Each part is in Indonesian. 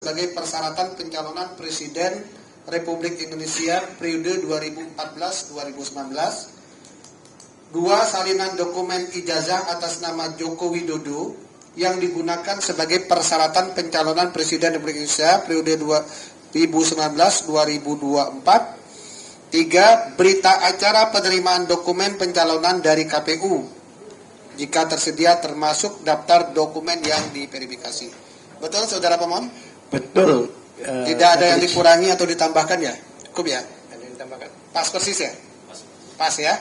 sebagai persyaratan pencalonan Presiden Republik Indonesia periode 2014-2019. 2. Salinan dokumen ijazah atas nama Joko Widodo yang digunakan sebagai persyaratan pencalonan Presiden Republik Indonesia periode 2019-2024. 3. Berita acara penerimaan dokumen pencalonan dari KPU jika tersedia termasuk daftar dokumen yang diverifikasi. Betul saudara pemohon? Betul. Tidak ada yang dikurangi atau ditambahkan ya? Cukup ya? Ada yang ditambahkan. Pas persis ya? Pas ya?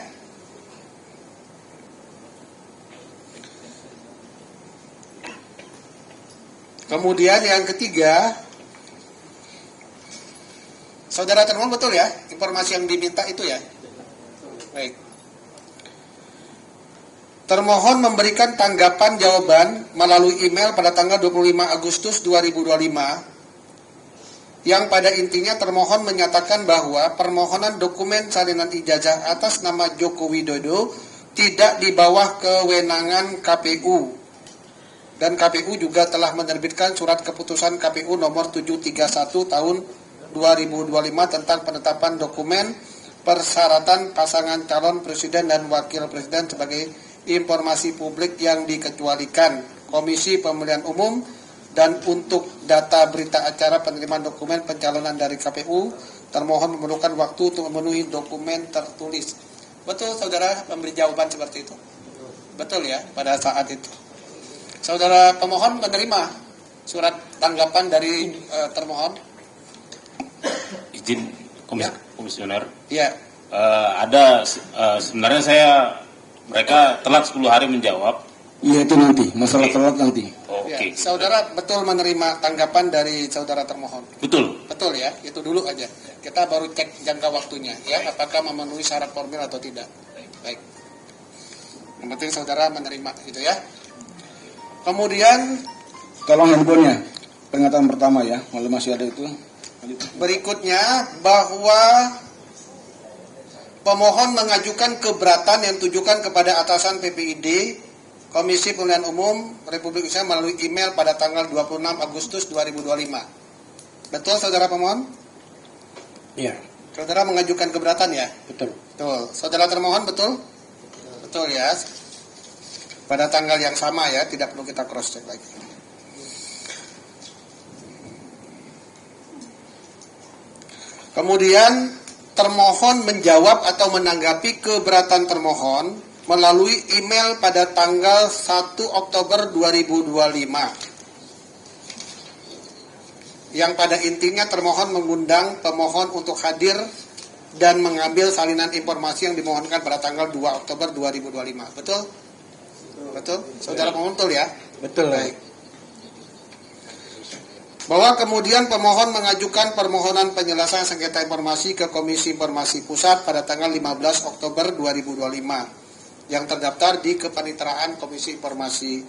Kemudian yang ketiga, saudara termohon betul ya? Informasi yang diminta itu ya? Baik. Termohon memberikan tanggapan jawaban melalui email pada tanggal 25 Agustus 2025 yang pada intinya termohon menyatakan bahwa permohonan dokumen salinan ijazah atas nama Joko Widodo tidak di bawah kewenangan KPU. Dan KPU juga telah menerbitkan surat keputusan KPU nomor 731 tahun 2025 tentang penetapan dokumen persyaratan pasangan calon presiden dan wakil presiden sebagai informasi publik yang dikecualikan Komisi Pemilihan Umum, dan untuk data berita acara penerimaan dokumen pencalonan dari KPU termohon memerlukan waktu untuk memenuhi dokumen tertulis. Betul saudara memberi jawaban seperti itu? Betul ya pada saat itu. Saudara pemohon menerima surat tanggapan dari termohon? Izin komisioner. Iya. Sebenarnya mereka telat 10 hari menjawab. Iya, itu nanti, masalah telat nanti. Oke. Ya, saudara betul menerima tanggapan dari saudara termohon? Betul. Betul ya, itu dulu aja. Kita baru cek jangka waktunya ya, apakah memenuhi syarat formil atau tidak. Baik. Yang penting saudara menerima gitu ya. Kemudian Tolong handphonenya, pernyataan pertama ya, kalau masih ada itu. berikutnya bahwa pemohon mengajukan keberatan yang ditujukan kepada atasan PPID Komisi Pemilihan Umum Republik Indonesia melalui email pada tanggal 26 Agustus 2025. Betul saudara pemohon? Iya. Saudara mengajukan keberatan ya? Betul. Betul. Saudara termohon betul? Betul ya. Pada tanggal yang sama ya, tidak perlu kita cross check lagi. Kemudian termohon menjawab atau menanggapi keberatan termohon melalui email pada tanggal 1 Oktober 2025. Yang pada intinya termohon mengundang pemohon untuk hadir dan mengambil salinan informasi yang dimohonkan pada tanggal 2 Oktober 2025. Betul? Betul? Saudara pemohon betul ya? Betul. Baik. Bahwa kemudian pemohon mengajukan permohonan penyelesaian sengketa informasi ke Komisi Informasi Pusat pada tanggal 15 Oktober 2025 yang terdaftar di kepaniteraan Komisi Informasi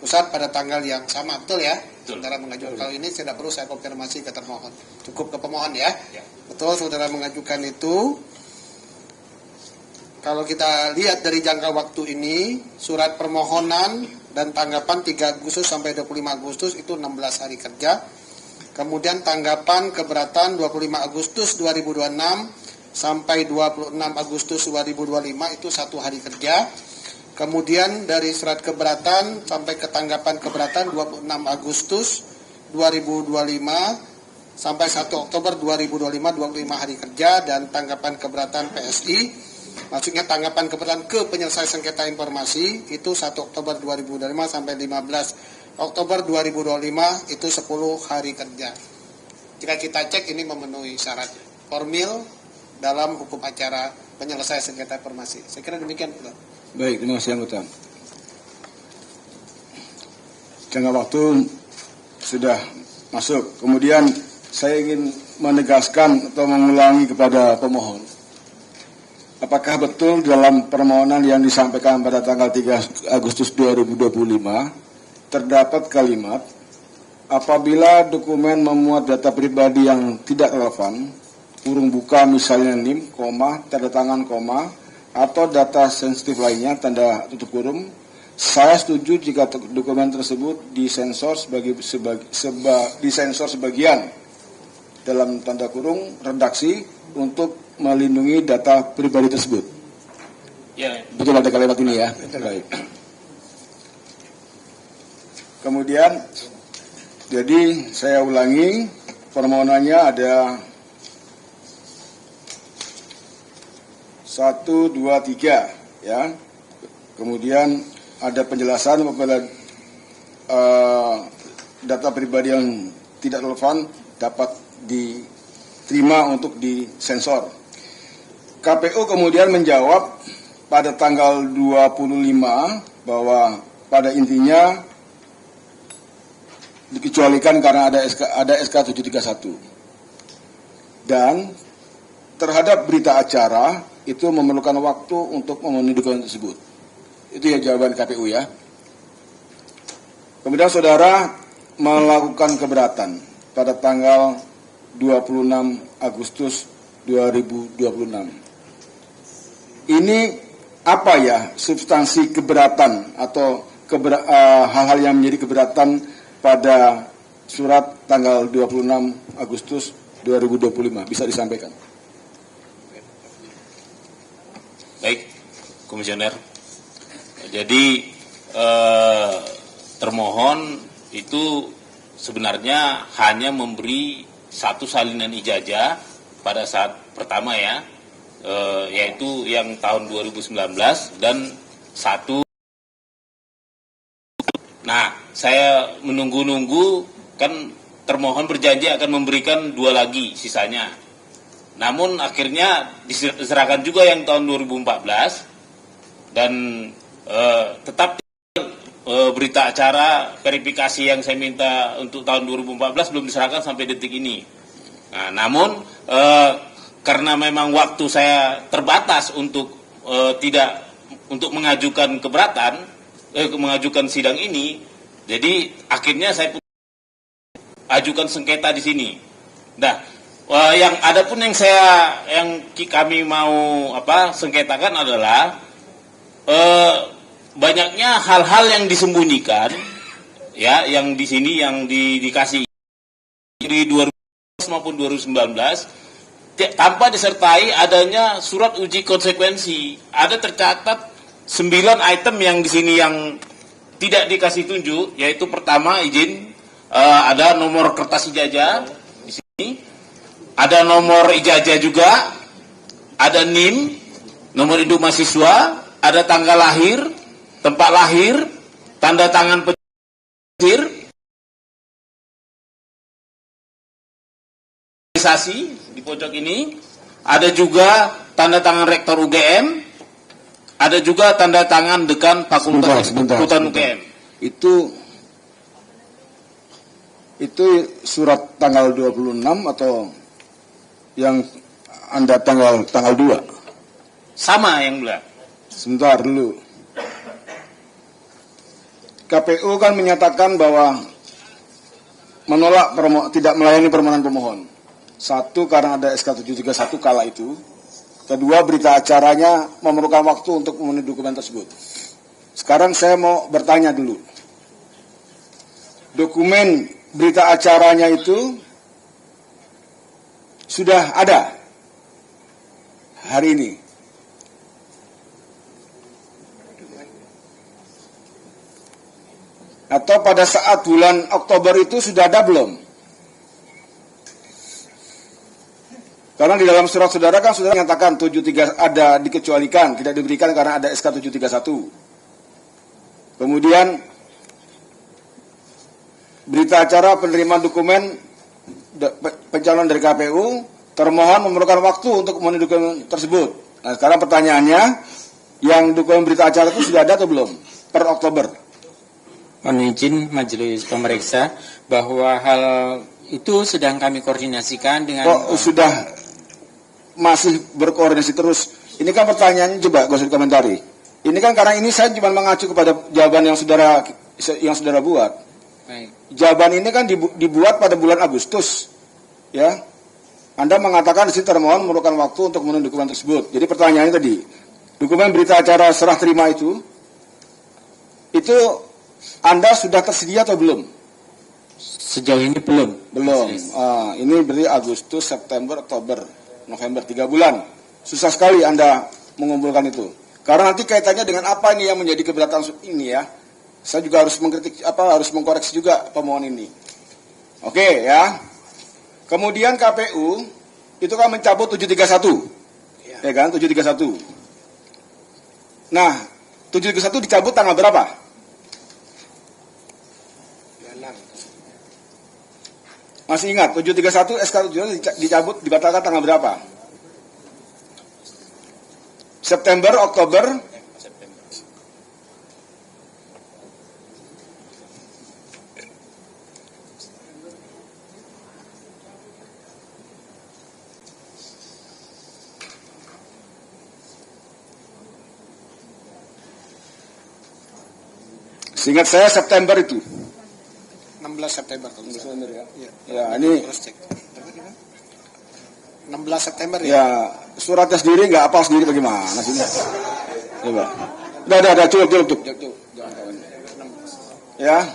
Pusat pada tanggal yang sama. Betul ya? Saudara mengajukan. Kalau ini tidak perlu saya konfirmasi ke termohon. Cukup ke pemohon ya? Betul saudara mengajukan itu. Kalau kita lihat dari jangka waktu ini, surat permohonan dan tanggapan 3 Agustus sampai 25 Agustus itu 16 hari kerja. Kemudian tanggapan keberatan 25 Agustus 2026 sampai 26 Agustus 2025 itu 1 hari kerja. Kemudian dari surat keberatan sampai ke tanggapan keberatan 26 Agustus 2025 sampai 1 Oktober 2025 25 hari kerja, dan tanggapan keberatan PSI maksudnya tanggapan keberatan ke penyelesaian sengketa informasi itu 1 Oktober 2025 sampai 15 Oktober 2025 itu 10 hari kerja. Jika kita cek ini memenuhi syarat formil dalam hukum acara penyelesaian sengketa informasi. Saya kira demikian. Baik, terima kasih anggota. Jangka waktu sudah masuk. Kemudian saya ingin menegaskan atau mengulangi kepada pemohon. Apakah betul dalam permohonan yang disampaikan pada tanggal 3 Agustus 2025 terdapat kalimat apabila dokumen memuat data pribadi yang tidak relevan, kurung buka misalnya NIM, koma, tanda tangan, koma, atau data sensitif lainnya, tanda tutup kurung, Saya setuju jika dokumen tersebut disensor disensor sebagian dalam tanda kurung redaksi untuk melindungi data pribadi tersebut. Ya. Betul ada kalimat ini ya. Baik. Kemudian, jadi saya ulangi, permohonannya ada 1, 2, 3 ya. Kemudian ada penjelasan apabila data pribadi yang tidak relevan dapat diterima untuk disensor. KPU kemudian menjawab pada tanggal 25 bahwa pada intinya dikecualikan karena ada SK 731. Dan terhadap berita acara itu memerlukan waktu untuk memenuhi dokumen tersebut. Itu ya jawaban KPU ya. Kemudian saudara melakukan keberatan pada tanggal 26 Agustus 2026. Ini apa ya substansi keberatan atau hal-hal yang menjadi keberatan pada surat tanggal 26 Agustus 2025? Bisa disampaikan. Baik, Komisioner. Jadi termohon itu sebenarnya hanya memberi satu salinan ijazah pada saat pertama ya, yaitu yang tahun 2019 dan satu. Nah, saya menunggu-nunggu, kan termohon berjanji akan memberikan 2 lagi sisanya. Namun akhirnya diserahkan juga yang tahun 2014 dan tetap berita acara verifikasi yang saya minta untuk tahun 2014 belum diserahkan sampai detik ini. Nah, namun karena memang waktu saya terbatas untuk untuk mengajukan keberatan, mengajukan sidang ini, jadi akhirnya saya ajukan sengketa di sini. Nah, yang ada pun yang kami mau sengketakan adalah banyaknya hal-hal yang disembunyikan ya, yang di sini yang dikasih di 2019 maupun 2019 tanpa disertai adanya surat uji konsekuensi. Ada tercatat 9 item yang di sini yang tidak dikasih tunjuk, yaitu pertama izin, ada nomor kertas ijazah di sini, ada nomor ijazah juga, ada NIM, nomor induk mahasiswa, ada tanggal lahir, tempat lahir, tanda tangan penyiar, di pojok ini, ada juga tanda tangan rektor UGM, ada juga tanda tangan dekan Fakultas Hutan UGM. Itu surat tanggal 26 atau yang Anda tanggal 2? Sama yang mulia. Sebentar dulu. KPU kan menyatakan bahwa menolak tidak melayani permohonan pemohon. 1, karena ada SK 731 kala itu. Kedua, berita acaranya memerlukan waktu untuk memenuhi dokumen tersebut. Sekarang saya mau bertanya dulu. Dokumen berita acaranya itu sudah ada hari ini. Atau pada saat bulan Oktober itu sudah ada belum? Karena di dalam surat saudara kan saudara menyatakan 73 ada dikecualikan, tidak diberikan karena ada SK 731. Kemudian berita acara penerimaan dokumen pencalonan dari KPU, termohon memerlukan waktu untuk memenuhi dokumen tersebut. Nah, sekarang pertanyaannya, yang dokumen berita acara itu sudah ada atau belum per Oktober? Mohon izin majelis pemeriksa bahwa hal itu sedang kami koordinasikan dengan. Sudah masih berkoordinasi terus. Ini kan pertanyaannya, coba gak usah dikomentari. Ini kan karena ini saya cuma mengacu kepada jawaban yang saudara buat. Baik. Jawaban ini kan dibuat pada bulan Agustus, ya. Anda mengatakan di sini termohon memerlukan waktu untuk memenuhi dokumen tersebut. Jadi pertanyaannya tadi, dokumen berita acara serah terima itu itu Anda sudah tersedia atau belum? Sejauh ini belum. Belum. Ini berarti Agustus, September, Oktober, November, 3 bulan. Susah sekali Anda mengumpulkan itu. Karena nanti kaitannya dengan apa ini yang menjadi keberatan ini ya. Saya juga harus mengkritik harus mengkoreksi juga pemohon ini. Oke ya. Kemudian KPU itu kan mencabut 731. Ya kan, 731. Nah, 731 dicabut tanggal berapa? Masih ingat 731 SK 731 dicabut dibatalkan tanggal berapa? September, Oktober, seingat saya September itu. 16 September. 16 September ya. Ya, ini terus cek. 16 September ya. Ya, suratnya sendiri nggak apa sendiri bagaimana sih? Coba. Udah, cukup. Jangan kawan. Ya.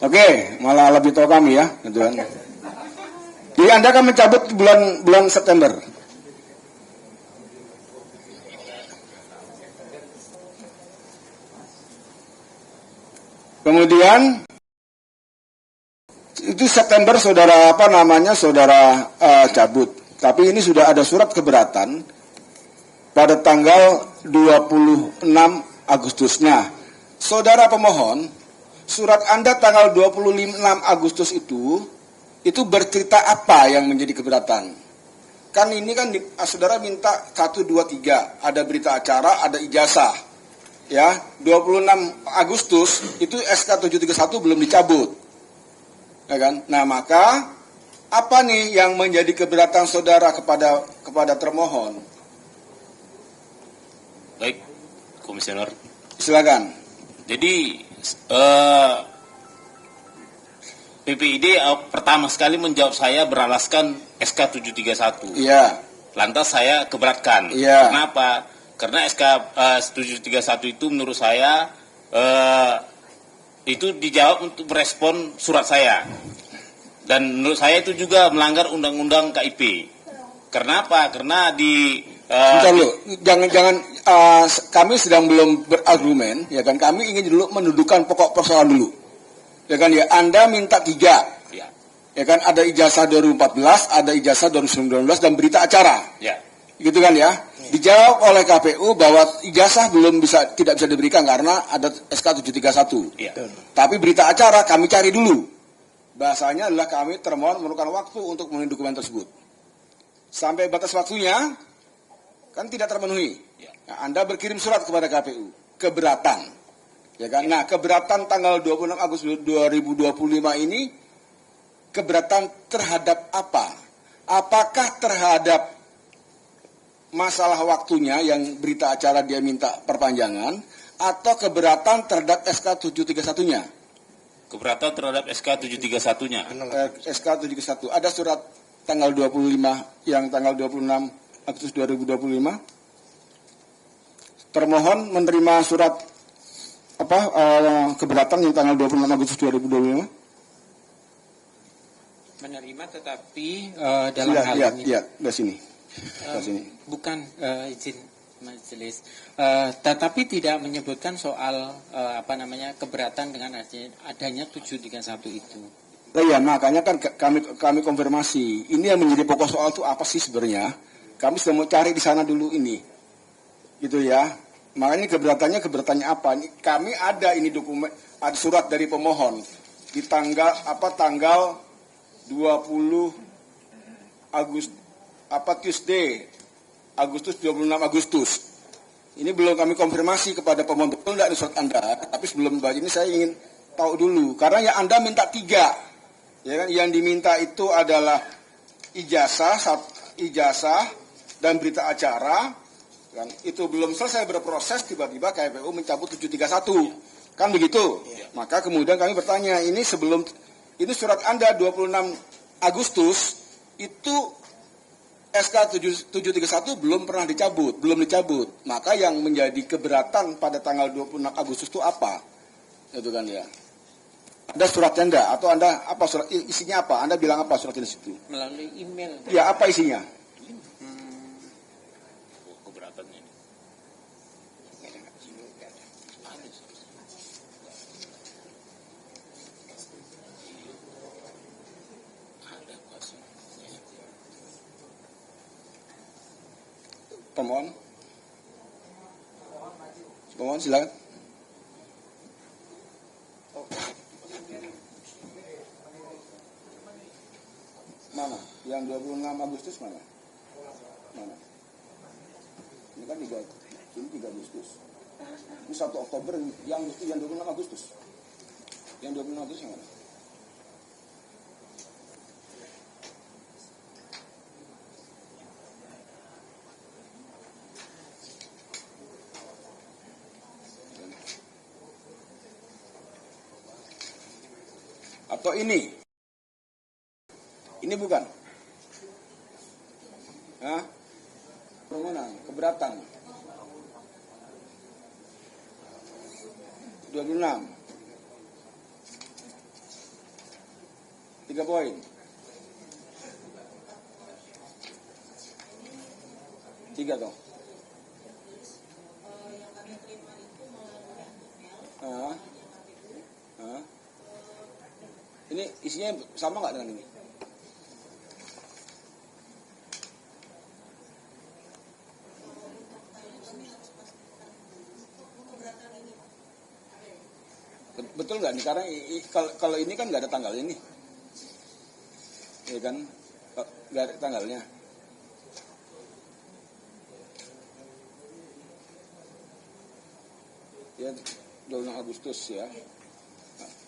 Oke, malah lebih tahu kami ya, gitu kan. Jadi Anda akan mencabut bulan September. Kemudian itu September saudara cabut. Tapi ini sudah ada surat keberatan pada tanggal 26 Agustusnya. Saudara pemohon, surat Anda tanggal 26 Agustus itu bercerita apa yang menjadi keberatan? Kan ini kan saudara minta 1, 2, 3, ada berita acara, ada ijazah. Ya, 26 Agustus itu SK 731 belum dicabut. Ya kan? Nah, maka apa nih yang menjadi keberatan saudara kepada termohon? Baik, Komisioner. Silakan. Jadi PPID pertama sekali menjawab saya beralaskan SK 731. Iya. Lantas saya keberatkan. Iya. Kenapa? Karena SK 731 itu menurut saya itu dijawab untuk merespon surat saya. Dan menurut saya itu juga melanggar undang-undang KIP. Kenapa? Karena Bentar dulu, jangan kami sedang belum berargumen, ya kan? Kami ingin dulu mendudukan pokok persoalan dulu, ya kan? Ya, Anda minta 3, ya kan? Ada ijazah 2014, ada ijazah 2019 dan berita acara, ya, gitu kan ya? Dijawab oleh KPU bahwa ijazah tidak bisa diberikan karena ada SK 731. ya. Tapi berita acara kami cari dulu. Bahasanya adalah kami termohon memerlukan waktu untuk memenuhi dokumen tersebut. Sampai batas waktunya kan tidak terpenuhi. Nah, Anda berkirim surat kepada KPU, keberatan. Ya kan? Nah, keberatan tanggal 26 Agustus 2025 ini keberatan terhadap apa? Apakah terhadap masalah waktunya yang berita acara dia minta perpanjangan atau keberatan terhadap SK 731-nya? Keberatan terhadap SK 731-nya. SK 731. Ada surat tanggal 25 yang tanggal 26 Agustus 2025. Termohon menerima surat keberatan yang tanggal 26 Agustus 2025. Menerima tetapi dalam hal ini. Iya, dari sini. Bukan izin majelis, tetapi tidak menyebutkan soal keberatan dengan adanya 731 itu. Iya, makanya kan kami konfirmasi. Ini yang menjadi pokok soal itu apa sih sebenarnya? Kami sudah mau cari di sana dulu ini, gitu ya. Makanya keberatannya apa? Ini kami ada ini dokumen, ada surat dari pemohon di tanggal 20 Tuesday, Agustus 26 Agustus. Ini belum kami konfirmasi kepada pemohon betul tidak di surat Anda. Tapi sebelum bahas ini saya ingin tahu dulu. Karena yang Anda minta 3, ya kan? Yang diminta itu adalah ijazah dan berita acara. Kan? Itu belum selesai berproses, tiba-tiba KPU mencabut 731. Kan begitu? Maka kemudian kami bertanya, ini surat Anda 26 Agustus itu SK 731 belum dicabut. Maka yang menjadi keberatan pada tanggal 26 Agustus itu apa? Itu kan ya. Ada suratnya enggak? Atau Anda apa surat isinya apa? Anda bilang apa suratnya di situ? Melalui email. Ya, apa isinya? Keberatannya. Pemohon. Pemohon silakan. Mana? Yang 26 Agustus mana? Mana? Ini kan 3 Agustus. Ini 1 Oktober, yang 26 Agustus. Yang 26 Agustus yang mana? Atau ini? Ini bukan? Hah? Permohonan, keberatan. 26. 3 poin. Tiga toh. Ini isinya sama nggak dengan ini? Betul nggak nih? Karena kalau ini kan nggak ada tanggalnya nih, ya kan? Nggak ada tanggalnya. Ya, 26 Agustus ya.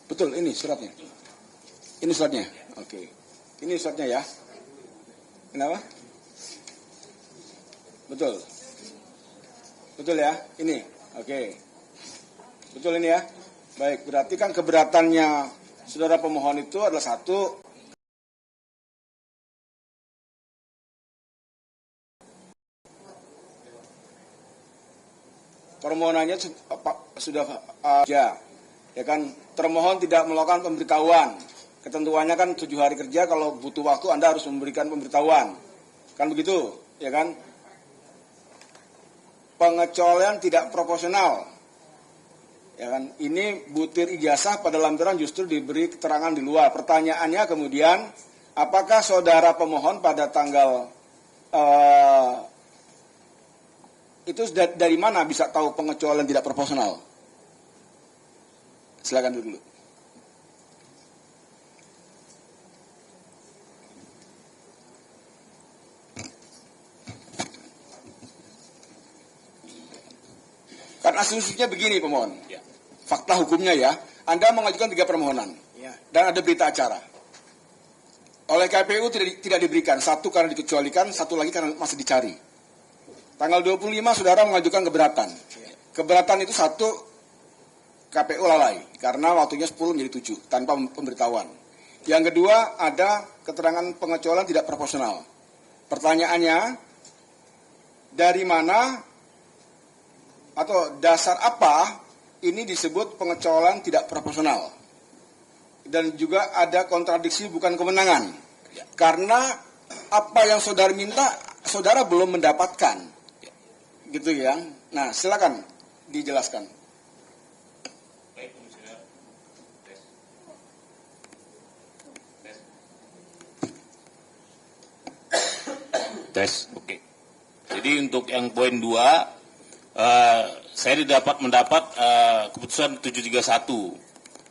Betul, ini suratnya. Ini suratnya. Oke. Ini suratnya ya. Kenapa? Betul. Betul ya? Ini. Oke. Betul ini ya? Baik, berarti kan keberatannya saudara pemohon itu adalah satu, permohonannya sudah ya kan, termohon tidak melakukan pemberitahuan. Ketentuannya kan 7 hari kerja, kalau butuh waktu Anda harus memberikan pemberitahuan. Kan begitu, ya kan? Pengecualian tidak proporsional. Ya kan? Ini butir ijazah pada lampiran justru diberi keterangan di luar. Pertanyaannya kemudian, apakah saudara pemohon pada tanggal itu dari mana bisa tahu pengecualian tidak proporsional? Silakan dulu. Kan asumsinya begini pemohon, ya. Fakta hukumnya ya, Anda mengajukan 3 permohonan, ya. Dan ada berita acara. Oleh KPU tidak diberikan, 1 karena dikecualikan, 1 lagi karena masih dicari. Tanggal 25 saudara mengajukan keberatan. Ya. Keberatan itu 1 KPU lalai, karena waktunya 10 menjadi 7, tanpa pemberitahuan. Yang kedua ada keterangan pengecualian tidak proporsional. Pertanyaannya, dari mana atau dasar apa ini disebut pengecualian tidak proporsional? Dan juga ada kontradiksi bukan kewenangan. Karena apa yang saudara minta, saudara belum mendapatkan. Gitu ya. Nah, silakan dijelaskan. Tes, oke. Jadi untuk yang poin 2, saya mendapat keputusan 731.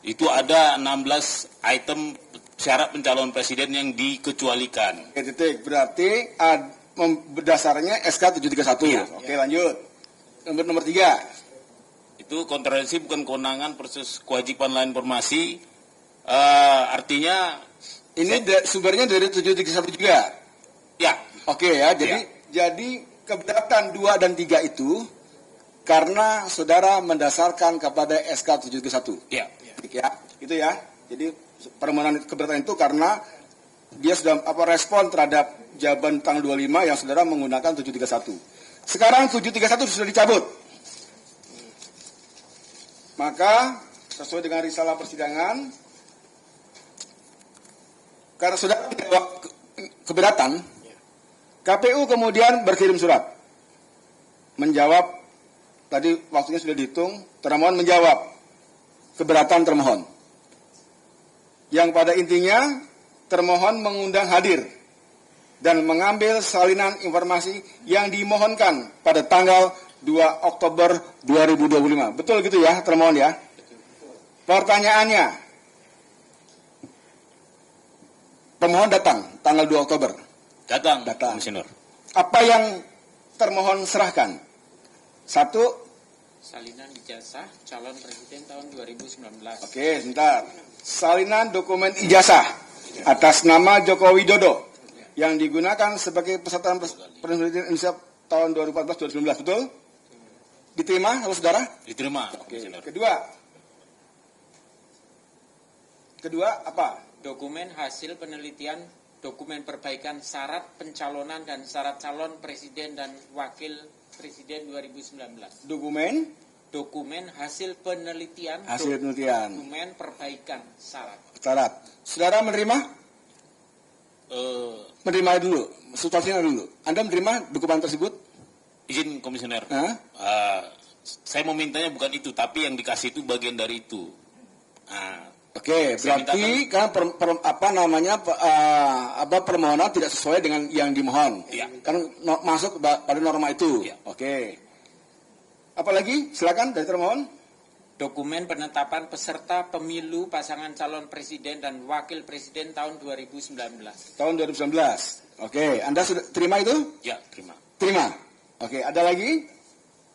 Itu ada 16 item syarat pencalonan presiden yang dikecualikan. Titik, berarti berdasarnya SK 731. Ya, oke, ya. Lanjut. Nomor 3. Itu kontradiksi bukan kewenangan proses kewajiban lain informasi. Artinya ini sumbernya dari 731 juga. Ya. Oke ya, jadi keberatan 2 dan 3 itu karena saudara mendasarkan kepada SK 731. Ya. Ya, itu ya. Jadi permohonan keberatan itu karena dia sudah respon terhadap jawaban tanggal 25 yang saudara menggunakan 731. Sekarang 731 sudah dicabut. Maka sesuai dengan risalah persidangan, karena sudah keberatan, KPU kemudian berkirim surat menjawab, tadi waktunya sudah dihitung, termohon menjawab keberatan termohon. Yang pada intinya termohon mengundang hadir dan mengambil salinan informasi yang dimohonkan pada tanggal 2 Oktober 2025. Betul gitu ya termohon ya? Pertanyaannya, pemohon datang tanggal 2 Oktober. Datang. Komisioner. Apa yang termohon serahkan? Satu, Salinan ijazah calon presiden tahun 2019. Oke, sebentar. Salinan dokumen ijazah atas nama Joko Widodo yang digunakan sebagai peserta Presiden Indonesia tahun 2014-2019, betul? Diterima, saudara? Diterima. Oke. Kedua apa? Dokumen hasil penelitian, dokumen perbaikan syarat pencalonan dan syarat calon presiden dan wakil presiden 2019. Dokumen hasil penelitian. Dokumen perbaikan syarat. Saudara menerima? Menerima dulu. Substansinya dulu. Anda menerima dokumen tersebut? Izin komisioner. Saya memintanya bukan itu, tapi yang dikasih itu bagian dari itu. Oke, berarti kan permohonan tidak sesuai dengan yang dimohon. Iya. Kan masuk pada norma itu. Iya. Oke. Apalagi? Silakan dari termohon. Dokumen penetapan peserta pemilu pasangan calon presiden dan wakil presiden tahun 2019. Tahun 2019. Oke, Anda sudah terima itu? Ya, terima. Terima. Oke, ada lagi?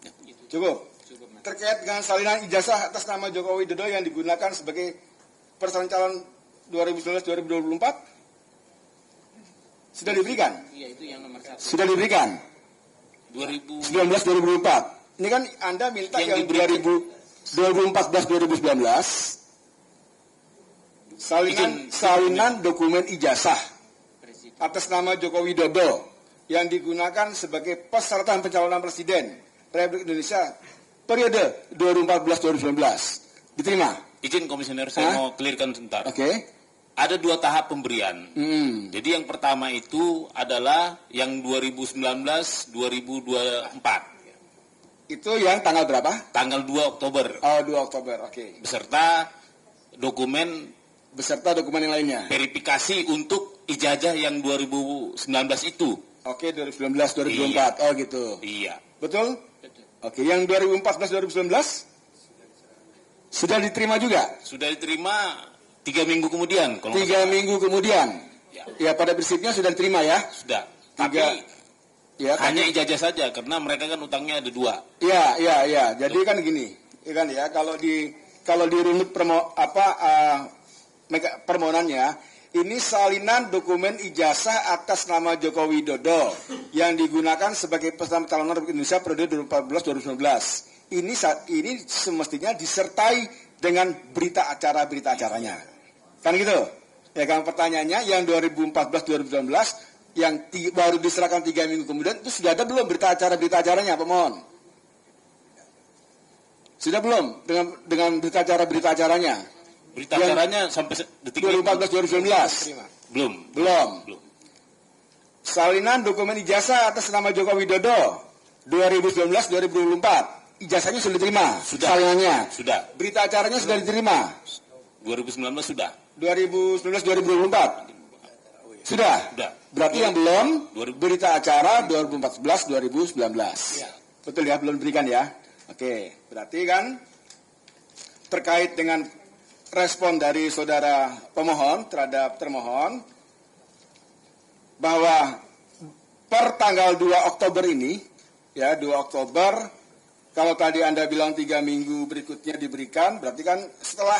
Ya. Cukup. Mas. Terkait dengan salinan ijazah atas nama Joko Widodo yang digunakan sebagai pasangan calon 2019-2024 sudah diberikan? Iya, itu yang nomor 1. Sudah diberikan? 2019-2024. Ini kan Anda minta yang 2014-2019 salinan dokumen ijazah atas nama Joko Widodo yang digunakan sebagai peserta pencalonan presiden Republik Indonesia periode 2014-2019. Diterima? Izin komisioner, saya mau clearkan sebentar. Oke. Ada 2 tahap pemberian. Jadi yang pertama itu adalah yang 2019-2024. Itu yang tanggal berapa? Tanggal 2 Oktober. Oh, 2 Oktober, oke. Beserta dokumen yang lainnya. verifikasi untuk ijazah yang 2019 itu. Oke, 2019-2024. Oh, gitu. Iya. Betul? Oke, yang 2014-2019 sudah diterima juga? Sudah diterima 3 minggu kemudian. 3 minggu kemudian? Ya, pada prinsipnya sudah diterima ya? Sudah. Tapi hanya ijazah saja, karena mereka kan utangnya ada 2. Iya. Jadi kan gini, kalau di runut permohonannya, ini salinan dokumen ijazah atas nama Joko Widodo yang digunakan sebagai peserta calon Republik Indonesia periode 2014-2019. Ini semestinya disertai dengan berita acaranya. Kan gitu? Ya kan pertanyaannya yang 2014-2019 yang baru diserahkan 3 minggu kemudian itu sudah ada belum berita acaranya pemohon? Sudah belum dengan berita acaranya? Berita acaranya sampai detik 2014-2019? Belum. Salinan dokumen ijazah atas nama Joko Widodo 2019-2024. Ijazahnya sudah diterima? Sudah. Salinannya? Sudah. Berita acaranya sudah diterima? 2019 sudah. 2019-2024? Sudah. Berarti yang belum berita acara 2014-2019. Ya. Betul ya, belum diberikan ya. Oke, berarti kan terkait dengan respon dari saudara pemohon terhadap termohon bahwa per tanggal 2 Oktober ini, ya 2 Oktober, kalau tadi Anda bilang 3 minggu berikutnya diberikan, berarti kan setelah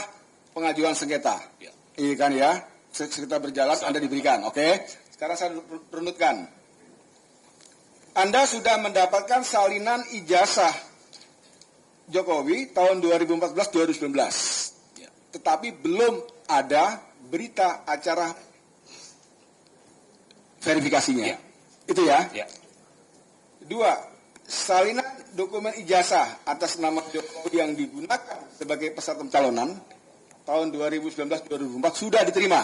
pengajuan sengketa. Ya. Iya kan ya? Sengketa berjalan, Anda diberikan, oke? Sekarang saya runutkan. Anda sudah mendapatkan salinan ijazah Jokowi tahun 2014-2019, tetapi belum ada berita acara verifikasinya. Itu ya? 2. Salinan dokumen ijazah atas nama Jokowi yang digunakan sebagai peserta pencalonan tahun 2019-2024 sudah diterima.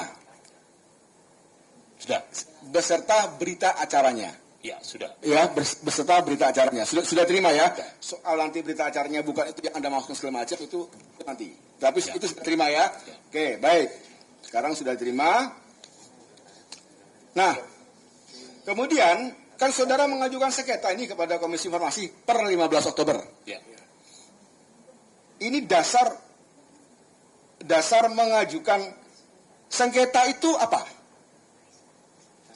Sudah. Beserta berita acaranya. Ya, sudah. Ya, beserta berita acaranya. Sudah terima ya. Soal nanti berita acaranya bukan itu yang Anda maksudkan segala macam itu nanti. Tapi ya. Itu sudah terima ya. Oke, baik. Sekarang sudah terima. Nah, kemudian kan saudara mengajukan sengketa ini kepada Komisi Informasi per 15 Oktober. Ya. Ini dasar mengajukan sengketa itu apa?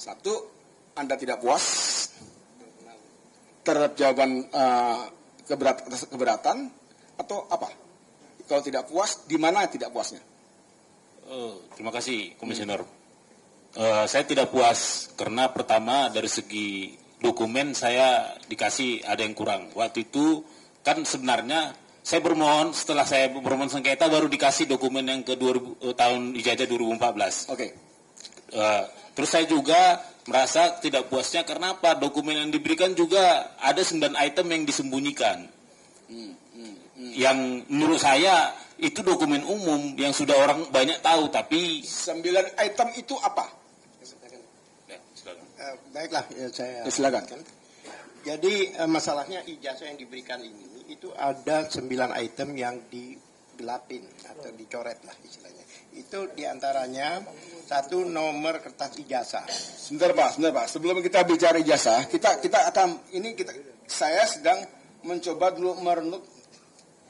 Satu, Anda tidak puas terhadap jawaban keberatan atau apa? Kalau tidak puas, di mana tidak puasnya? Terima kasih, Komisioner. Saya tidak puas karena pertama dari segi dokumen saya dikasih ada yang kurang. Waktu itu kan sebenarnya saya bermohon, setelah saya bermohon sengketa baru dikasih dokumen yang ke tahun ijazah 2014. Oke. Terus saya juga merasa tidak puasnya karena apa? Dokumen yang diberikan juga ada 9 item yang disembunyikan. Yang menurut saya itu dokumen umum yang sudah orang banyak tahu, tapi 9 item itu apa? Ya, silakan. Baiklah, ya saya Silakan. Jadi masalahnya ijazah yang diberikan ini itu ada 9 item yang digelapin atau dicoret lah istilahnya. Itu diantaranya satu, nomor kertas ijazah. Sebentar Pak. Sebelum kita bicara ijazah, saya sedang mencoba dulu merenut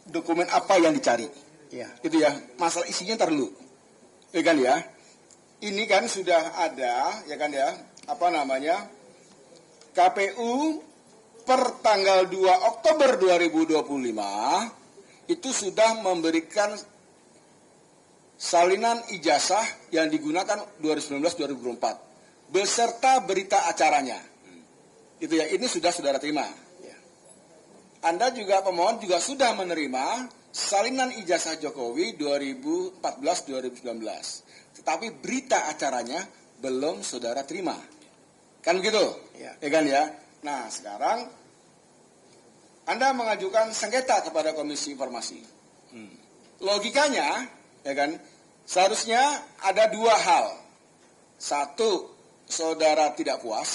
dokumen apa yang dicari. Ya. Gitu ya. Masalah isinya ntar dulu. Ya kan ya. Ini kan sudah ada, ya kan ya. Apa namanya? KPU per tanggal 2 Oktober 2025 itu sudah memberikan salinan ijazah yang digunakan 2019-2024 beserta berita acaranya. Itu ya, ini sudah saudara terima. Ya. Anda juga pemohon juga sudah menerima salinan ijazah Jokowi 2014-2019. Tetapi berita acaranya belum saudara terima. Kan begitu? Ya. Ya kan ya? Nah, sekarang Anda mengajukan sengketa kepada Komisi Informasi. Logikanya, ya kan, seharusnya ada dua hal. Satu, saudara tidak puas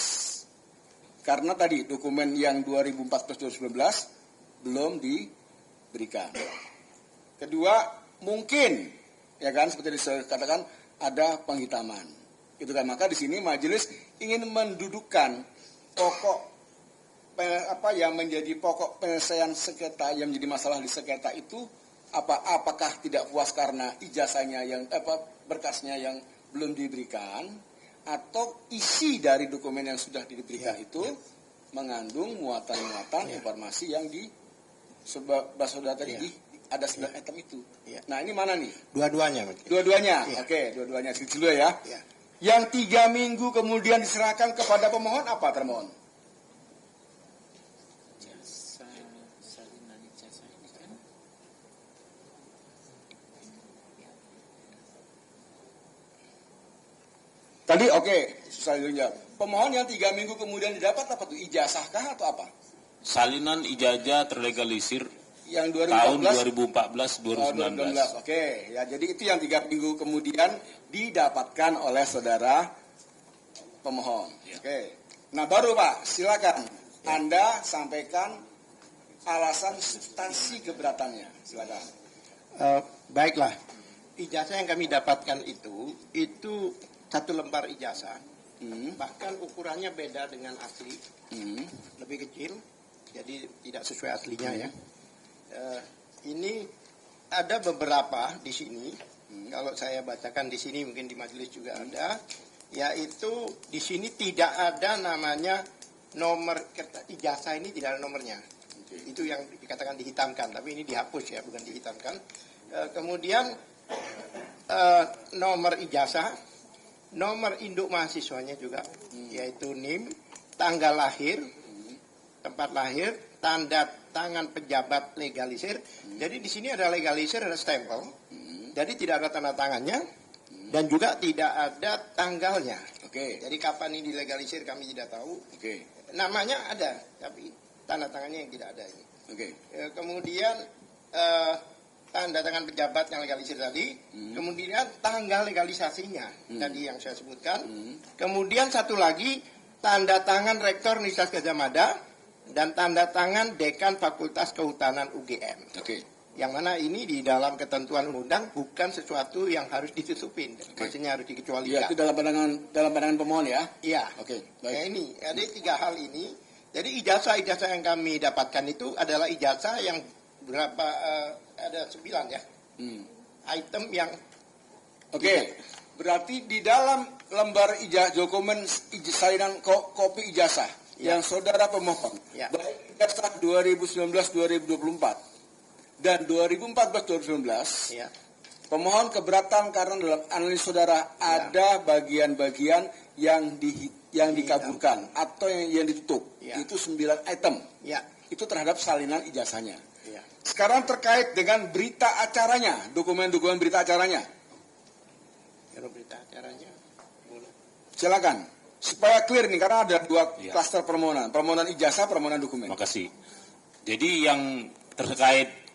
karena tadi dokumen yang 2014-2019 belum diberikan. Kedua, mungkin, ya kan, seperti dikatakan ada penghitaman. Itu kan, maka di sini majelis ingin mendudukkan pokok apa yang menjadi pokok penyelesaian sengketa yang menjadi masalah di sengketa itu apakah tidak puas karena ijazahnya yang berkasnya yang belum diberikan atau isi dari dokumen yang sudah diberikan itu mengandung muatan-muatan informasi yang di saudara tadi ada 9 item itu. Nah, ini mana nih? Dua-duanya. Dua-duanya. Oke, dua-duanya dulu ya. Yang 3 minggu kemudian diserahkan kepada pemohon apa termohon? Salinan ijazah ini kan Tadi selanjutnya. Pemohon yang 3 minggu kemudian didapat apa tuh? Ijazahkah atau apa? Salinan ijazah terlegalisir Yang 2014, tahun 2014-2019. Oke, ya jadi itu yang 3 minggu kemudian didapatkan oleh saudara pemohon. Oke. Nah, baru Pak, silakan Anda sampaikan alasan substansi keberatannya. Silakan. Baiklah, ijazah yang kami dapatkan itu 1 lembar ijazah. Bahkan ukurannya beda dengan asli, lebih kecil, jadi tidak sesuai aslinya ya. Ini ada beberapa di sini. Kalau saya bacakan di sini, mungkin di majelis juga ada. Yaitu di sini tidak ada namanya nomor kertas ijazah, ini tidak ada nomornya. Itu yang dikatakan dihitamkan, tapi ini dihapus ya, bukan dihitamkan. Kemudian nomor ijazah, nomor induk mahasiswanya juga, yaitu NIM, tanggal lahir, tempat lahir, tanda tangan pejabat legalisir. Jadi di sini ada legalisir, ada stempel. Jadi tidak ada tanda tangannya dan juga tidak ada tanggalnya. Jadi kapan ini dilegalisir kami tidak tahu. Namanya ada, tapi tanda tangannya yang tidak ada ini. Oke. Kemudian tanda tangan pejabat yang legalisir tadi, kemudian tanggal legalisasinya tadi yang saya sebutkan, kemudian satu lagi tanda tangan Rektor Universitas Gadjah Mada dan tanda tangan Dekan Fakultas Kehutanan UGM. Oke. Yang mana ini di dalam ketentuan undang bukan sesuatu yang harus ditutupin, maksudnya harus Ya, dikecualikan. itu dalam pandangan pemohon ya. Iya. Oke, Nah baik. ini ada 3 hal ini. Jadi ijazah-ijazah yang kami dapatkan itu adalah ijazah yang berapa ada 9 ya item yang Oke. Berarti di dalam lembar dokumen salinan kopi ijazah yang saudara pemohon, Ya. baik ijazah 2019-2024 dan 2014-2019, ya pemohon keberatan karena dalam analis saudara ada bagian-bagian yang dikabulkan atau yang ditutup. Ya. Itu 9 item. ya Itu terhadap salinan ijazahnya. ya Sekarang terkait dengan berita acaranya, dokumen-dokumen berita acaranya. kalau berita acaranya boleh. Silakan. Supaya clear nih, karena ada 2 Ya. klaster permohonan. Permohonan ijazah, permohonan dokumen. Makasih. Jadi yang terkait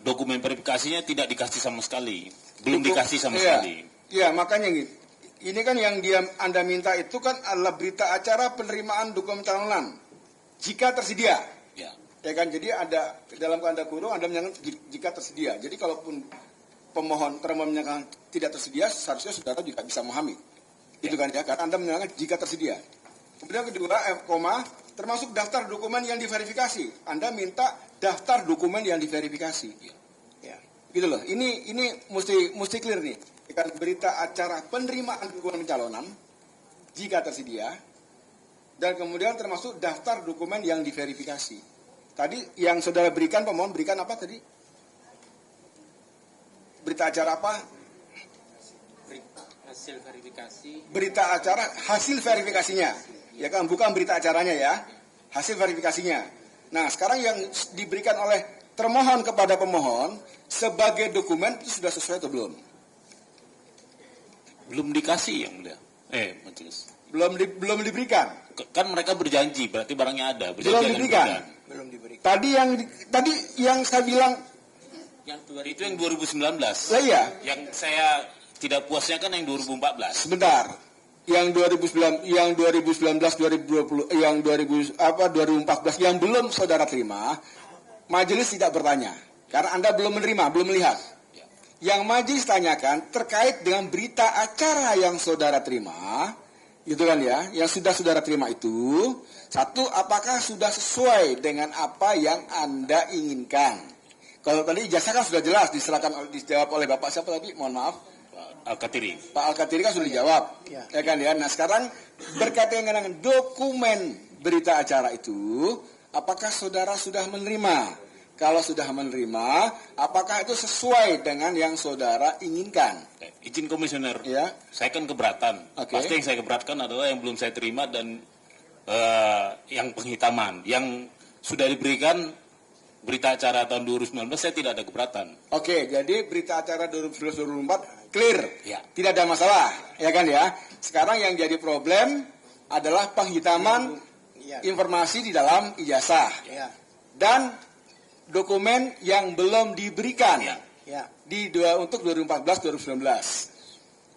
dokumen verifikasinya tidak dikasih sama sekali, belum dikasih sama sekali. Iya, makanya gitu. Ini kan yang Anda minta itu kan adalah berita acara penerimaan dokumen calonan. Jika tersedia. Ya. Ya kan, jadi ada dalam tanda kurung Anda menyatakan jika tersedia. Jadi kalaupun termohon menyatakan tidak tersedia, seharusnya saudara juga bisa memahami. Itu kan ya, karena Anda menyatakan jika tersedia. Kemudian kedua, termasuk daftar dokumen yang diverifikasi. Anda minta daftar dokumen yang diverifikasi. ya Gitu loh. Ini mesti clear nih. Kan berita acara penerimaan dokumen pencalonan jika tersedia, dan kemudian termasuk daftar dokumen yang diverifikasi. Tadi yang saudara berikan, pemohon berikan apa tadi? Berita acara apa? Hasil verifikasi. Berita acara hasil verifikasinya, ya kan, bukan berita acaranya ya, hasil verifikasinya. Nah, sekarang yang diberikan oleh termohon kepada pemohon sebagai dokumen itu sudah sesuai atau belum? Belum dikasih yang mulia. Majelis. Belum diberikan. Kan mereka berjanji, berarti barangnya ada. Belum Berjanji akan diberikan. belum diberikan. Tadi yang saya bilang, Yang Itu yang 2019. lah iya, Yang saya tidak puasnya kan yang 2014. sebentar. Yang 2019, 2020, yang 2014 yang belum saudara terima, majelis tidak bertanya karena Anda belum menerima, belum melihat. Ya. Yang majelis tanyakan terkait dengan berita acara yang saudara terima, gitu kan ya, yang sudah saudara terima itu, satu, apakah sudah sesuai dengan apa yang Anda inginkan? Kalau tadi ijazah kan sudah jelas dijawab oleh Bapak siapa tadi? Mohon maaf. Al-Katiri. Pak Al-Katiri kan sudah dijawab, Ya. ya kan ya. Nah sekarang berkaitan dengan dokumen berita acara itu, apakah saudara sudah menerima? Kalau sudah menerima, apakah itu sesuai dengan yang saudara inginkan? Izin komisioner. Ya, Saya kan keberatan. Oke. Pasti yang saya keberatkan adalah yang belum saya terima dan yang penghitaman. Yang sudah diberikan berita acara tahun 2019 saya tidak ada keberatan. oke. Jadi berita acara 2019-2024 clear, Ya. tidak ada masalah, ya kan ya. Sekarang yang jadi problem adalah penghitaman ya informasi di dalam ijazah ya dan dokumen yang belum diberikan. Ya. ya Untuk 2014-2019.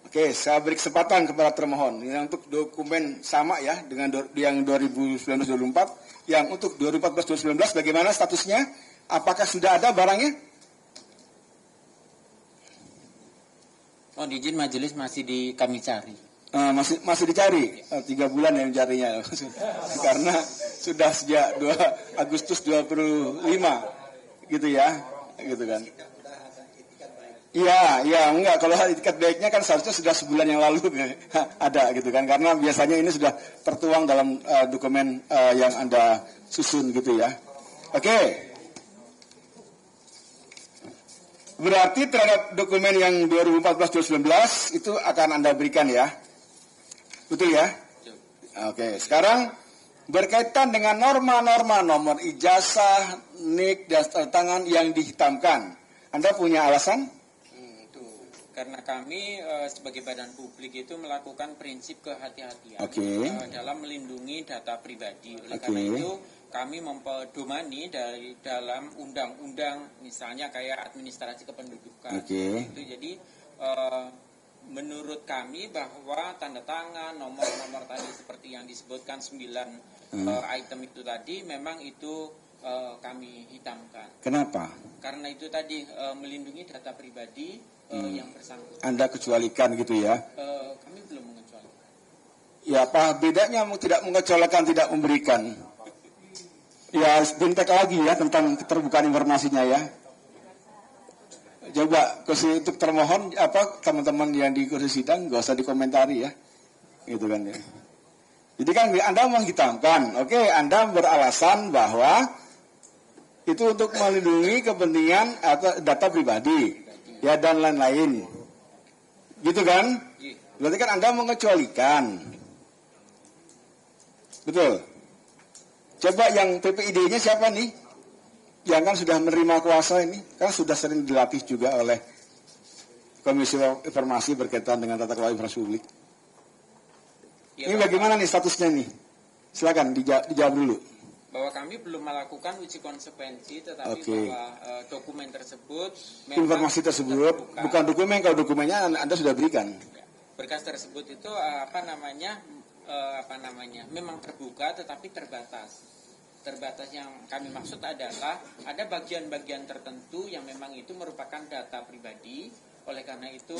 Oke, saya beri kesempatan kepada termohon. Yang untuk dokumen sama ya dengan yang 2019-2024. Yang untuk 2014-2019 bagaimana statusnya? Apakah sudah ada barangnya? Mohon izin majelis masih kami cari. Masih dicari. 3 bulan yang mencarinya. Karena sudah sejak 2 Agustus 25. Gitu ya. Gitu kan. Iya, enggak. Kalau itikat baiknya kan seharusnya sudah sebulan yang lalu ada gitu kan. Karena biasanya ini sudah tertuang dalam dokumen yang Anda susun gitu ya. Oke. Berarti terhadap dokumen yang 2014-2019 itu akan Anda berikan ya. Betul ya? Oke, sekarang berkaitan dengan norma-norma nomor ijazah, nik, dan tanda tangan yang dihitamkan. Anda punya alasan? Karena kami sebagai badan publik itu melakukan prinsip kehati-hatian Oke. dalam melindungi data pribadi. Oleh Oke. karena itu kami mempedomani dari dalam undang-undang misalnya kayak administrasi kependudukan. Oke. Itu jadi menurut kami bahwa tanda tangan, nomor-nomor tadi seperti yang disebutkan 9 item itu tadi memang itu kami hitamkan. Kenapa? Karena itu tadi melindungi data pribadi yang bersangkutan. Anda kecualikan gitu ya? Kami belum mengecualikan. Ya, apa bedanya tidak mengecualikan, tidak memberikan? Ya, bintek lagi ya tentang keterbukaan informasinya ya. Coba untuk termohon teman-teman yang di kursi sidang nggak usah dikomentari ya, gitu kan ya. Jadi kan Anda menghitamkan, oke, Anda beralasan bahwa itu untuk melindungi kepentingan atau data pribadi, ya dan lain-lain, gitu kan? Berarti kan Anda mengecualikan, betul. Coba yang PPID-nya siapa nih? Yang kan sudah menerima kuasa ini, kan sudah sering dilatih juga oleh Komisi Informasi berkaitan dengan tata kelola informasi publik. Ya, ini bagaimana nih statusnya nih? Silakan dijawab dulu. Bahwa kami belum melakukan uji konsekuensi, tetapi bahwa dokumen tersebut, informasi tersebut terbuka. Bukan dokumen, kalau dokumennya Anda sudah berikan. Berkas tersebut itu memang terbuka, tetapi terbatas. Terbatas yang kami maksud adalah ada bagian-bagian tertentu yang memang itu merupakan data pribadi. Oleh karena itu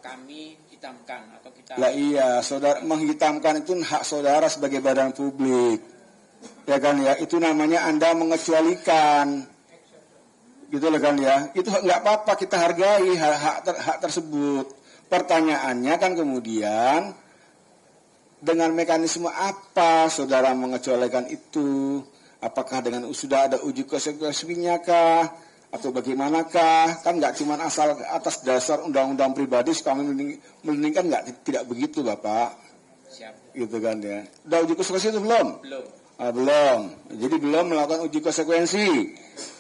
kami hitamkan atau kita. Lah iya, saudara menghitamkan itu hak saudara sebagai badan publik, ya kan ya. Itu namanya Anda mengecualikan, gitu loh kan ya. Itu nggak apa-apa, kita hargai hak tersebut. Pertanyaannya kan kemudian dengan mekanisme apa saudara mengecualikan itu? Apakah dengan sudah ada uji konsekuensinya kah? Atau bagaimanakah? Kan nggak cuma asal atas dasar undang-undang pribadi kami melindungi, nggak, tidak begitu Bapak. Siap. Gitu kan ya. Udah uji konsekuensi itu belum? Belum. Belum. Jadi belum melakukan uji konsekuensi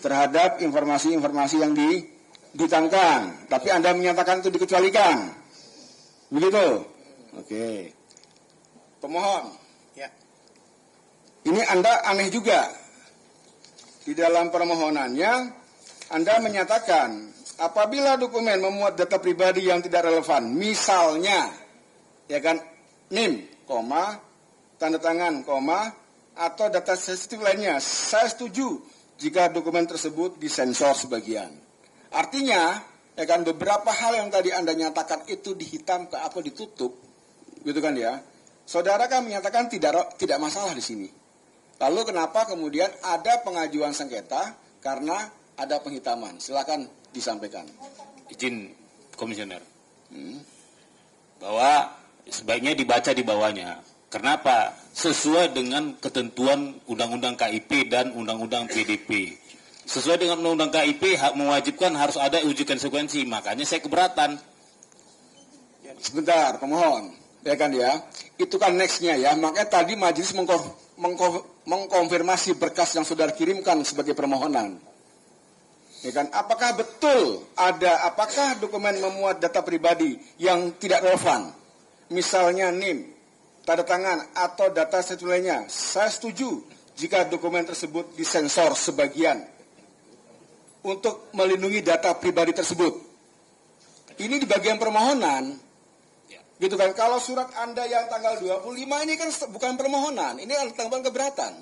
terhadap informasi-informasi yang dihitamkan. Tapi Anda menyatakan itu dikecualikan. Begitu? Oke. Pemohon. Ya. Ini Anda aneh juga. Di dalam permohonannya, Anda menyatakan apabila dokumen memuat data pribadi yang tidak relevan, misalnya, ya kan, NIM, tanda tangan, atau data sensitif lainnya, saya setuju jika dokumen tersebut disensor sebagian. Artinya, ya kan, beberapa hal yang tadi Anda nyatakan itu dihitamkan atau ditutup, gitu kan ya. Saudara kan menyatakan tidak masalah di sini. Lalu kenapa kemudian ada pengajuan sengketa karena ada penghitaman? Silakan disampaikan. Izin komisioner. Bahwa sebaiknya dibaca di bawahnya. Kenapa? Sesuai dengan ketentuan Undang-Undang KIP dan Undang-Undang PDP. Sesuai dengan Undang-Undang KIP mewajibkan harus ada uji konsekuensi. Makanya saya keberatan. Sebentar, pemohon. Ya kan ya. Itu kan nextnya ya. Makanya tadi majelis mengkonfirmasi berkas yang saudara kirimkan sebagai permohonan. Ya kan? Apakah dokumen memuat data pribadi yang tidak relevan? Misalnya NIM, tanda tangan atau data sensitif lainnya. Saya setuju jika dokumen tersebut disensor sebagian untuk melindungi data pribadi tersebut. Ini di bagian permohonan. Gitu kan, kalau surat Anda yang tanggal 25 ini kan bukan permohonan, ini tanggapan keberatan.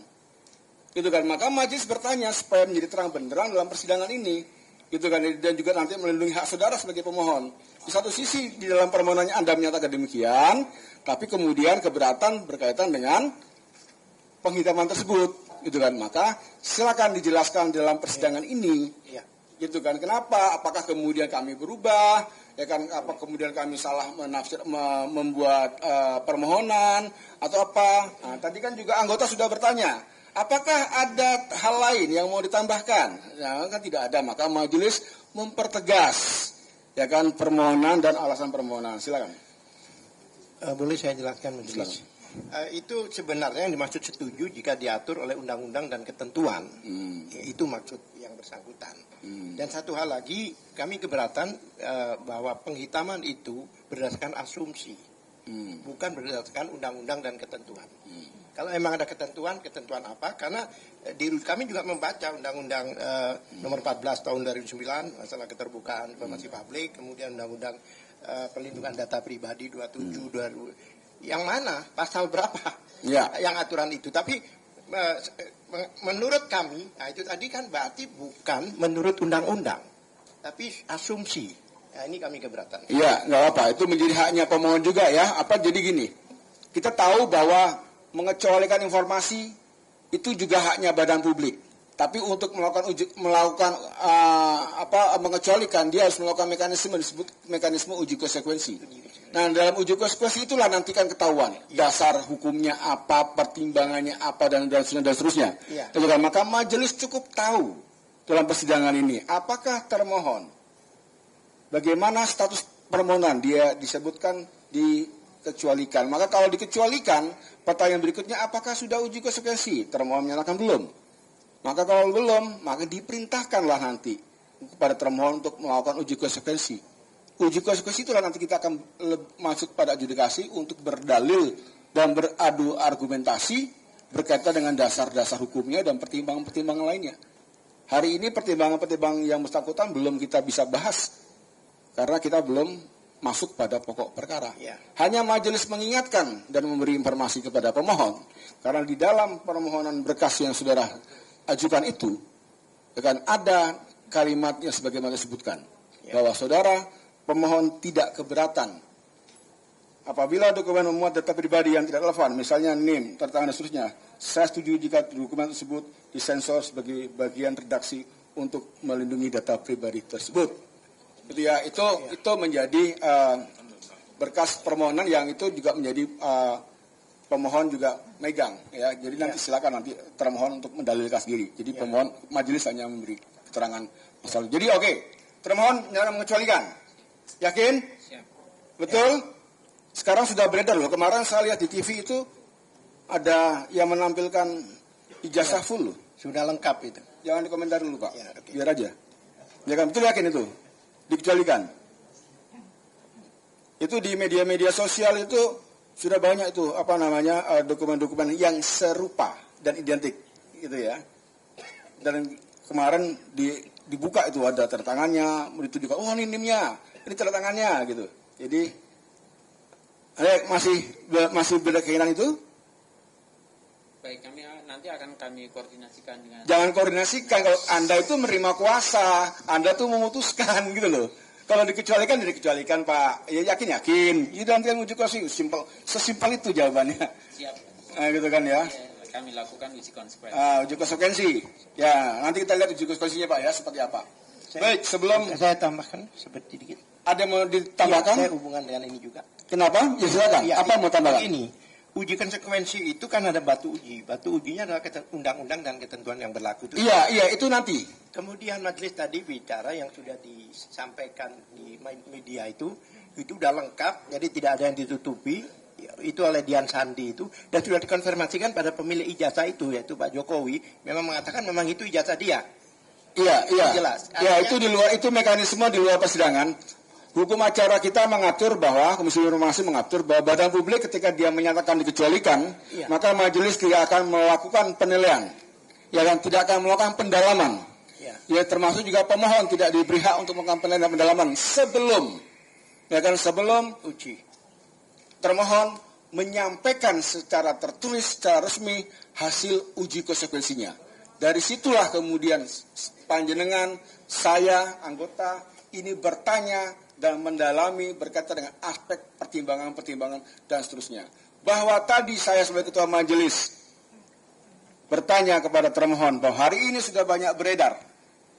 Gitu kan, maka majelis bertanya supaya menjadi terang benderang dalam persidangan ini. Gitu kan, dan juga nanti melindungi hak saudara sebagai pemohon. Di satu sisi di dalam permohonannya Anda menyatakan demikian, tapi kemudian keberatan berkaitan dengan penghitaman tersebut. Gitu kan, maka silakan dijelaskan dalam persidangan ini. Gitu kan, kenapa? Apakah kemudian kami berubah? Ya kan, apa kemudian kami salah membuat permohonan atau apa? Nah, tadi kan juga anggota sudah bertanya, apakah ada hal lain yang mau ditambahkan? Ya kan tidak ada, maka majelis mempertegas ya kan permohonan dan alasan permohonan. Silakan. Boleh saya jelaskan majelis? Itu sebenarnya yang dimaksud setuju jika diatur oleh undang-undang dan ketentuan. Itu maksud yang bersangkutan. Dan satu hal lagi, kami keberatan bahwa penghitaman itu berdasarkan asumsi. bukan berdasarkan undang-undang dan ketentuan. Kalau memang ada ketentuan apa? Karena kami juga membaca Undang-Undang Nomor 14 Tahun 2009 masalah keterbukaan informasi publik, kemudian Undang-Undang Perlindungan Data Pribadi 27 yang mana pasal berapa yang aturan itu. Tapi menurut kami, nah itu tadi kan berarti bukan menurut undang-undang, tapi asumsi. Nah, ini kami keberatan. Iya, nggak apa. Itu menjadi haknya pemohon juga ya. Jadi gini, kita tahu bahwa mengecualikan informasi itu juga haknya badan publik. Tapi untuk mengecualikan, dia harus melakukan mekanisme disebut mekanisme uji konsekuensi. Nah, dalam uji konsekuensi itulah nanti kan ketahuan dasar hukumnya apa, pertimbangannya apa, dan seterusnya. Ya. Maka majelis cukup tahu dalam persidangan ini apakah termohon, bagaimana status permohonan, dia disebutkan dikecualikan. Maka kalau dikecualikan, pertanyaan berikutnya, apakah sudah uji konsekuensi? Termohon menyatakan belum. Maka kalau belum, maka diperintahkanlah nanti kepada termohon untuk melakukan uji konsekuensi. Uji konsekuensi itulah nanti kita akan masuk pada adjudikasi untuk berdalil dan beradu argumentasi berkaitan dengan dasar-dasar hukumnya dan pertimbangan-pertimbangan lainnya. Hari ini pertimbangan-pertimbangan yang bersangkutan belum kita bisa bahas karena kita belum masuk pada pokok perkara. Hanya majelis mengingatkan dan memberi informasi kepada pemohon, karena di dalam permohonan berkas yang saudara ajukan itu akan ada kalimatnya sebagaimana disebutkan bahwa saudara pemohon tidak keberatan apabila dokumen memuat data pribadi yang tidak relevan, misalnya NIM, tanda tangan dan seterusnya. Saya setuju jika dokumen tersebut disensor sebagai bagian redaksi untuk melindungi data pribadi tersebut. Itu menjadi berkas permohonan yang itu juga menjadi pemohon juga megang ya. Jadi nanti silakan nanti termohon untuk mendalilkan sendiri. Jadi pemohon majelis hanya memberi keterangan masalah. Jadi oke. Termohon jangan mengecualikan. Yakin? Siap. Betul? Sekarang sudah beredar loh. Kemarin saya lihat di TV itu ada yang menampilkan ijazah full loh. Sudah lengkap itu. Jangan dikomentar dulu Pak. Ya, okay. Biar aja. Ya kan, betul yakin itu? Dikecualikan. Itu di media-media sosial itu sudah banyak itu dokumen-dokumen yang serupa dan identik gitu ya. Dan kemarin dibuka itu ada tanda tangannya, itu juga ini NIM-nya, ini tanda tangannya gitu. Jadi masih berkeyakinan itu? Baik, nanti akan kami koordinasikan dengan. Jangan koordinasikan, kalau Anda itu menerima kuasa, Anda tuh memutuskan gitu loh. Kalau dikecualikan Pak, ya yakin. Itu nanti kan uji konsekuensi, sesimpel itu jawabannya. Siap. Nah, gitu kan ya. Kami lakukan uji konsekuensi. Uji konsekuensi. Ya, nanti kita lihat uji konsekuensinya Pak ya, seperti apa. Baik, sebelum saya tambahkan seperti dikit. Ada mau ditambahkan? Saya hubungan dengan ini juga. Kenapa? Ya silakan. Apa mau tambahkan? Ini uji konsekuensi itu kan ada batu uji. Batu ujinya adalah undang-undang dan ketentuan yang berlaku. Iya, itu nanti. Kemudian majelis tadi bicara yang sudah disampaikan di media itu sudah lengkap, jadi tidak ada yang ditutupi. Itu oleh Dian Sandi itu dan sudah dikonfirmasikan pada pemilik ijazah itu yaitu Pak Jokowi memang mengatakan memang itu ijazah dia. Iya. Jelas. Ya, itu di luar, itu mekanisme di luar persidangan. Hukum acara kita mengatur bahwa Komisi Informasi mengatur bahwa badan publik ketika dia menyatakan dikecualikan, maka majelis tidak akan melakukan penilaian, dan tidak akan melakukan pendalaman. Ya, termasuk juga pemohon tidak diberi hak untuk melakukan penilaian dan pendalaman sebelum uji. Termohon menyampaikan secara tertulis, secara resmi hasil uji konsekuensinya. Dari situlah kemudian panjenengan, saya, anggota ini bertanya dan mendalami berkaitan dengan aspek pertimbangan-pertimbangan dan seterusnya. Bahwa tadi saya sebagai ketua majelis bertanya kepada termohon bahwa hari ini sudah banyak beredar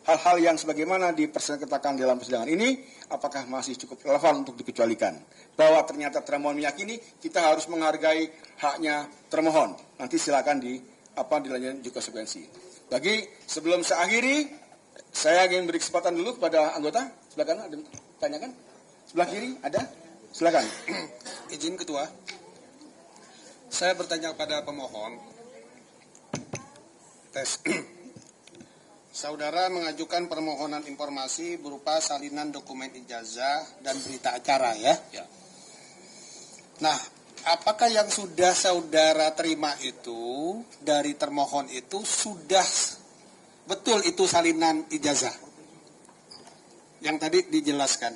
hal-hal yang sebagaimana dipersenketakan dalam persidangan ini, apakah masih cukup relevan untuk dikecualikan? Bahwa ternyata termohon meyakini kita harus menghargai haknya termohon. Nanti silakan dilanjutkan uji konsekuensi. Sebelum saya akhiri, saya ingin beri kesempatan dulu kepada anggota. Silakan, ada tanyakan. Sebelah kiri ada? Silakan. Izin Ketua. Saya bertanya kepada pemohon. Tes. Saudara mengajukan permohonan informasi berupa salinan dokumen ijazah dan berita acara ya. Nah, apakah yang sudah saudara terima itu dari termohon itu sudah betul itu salinan ijazah? Yang tadi dijelaskan.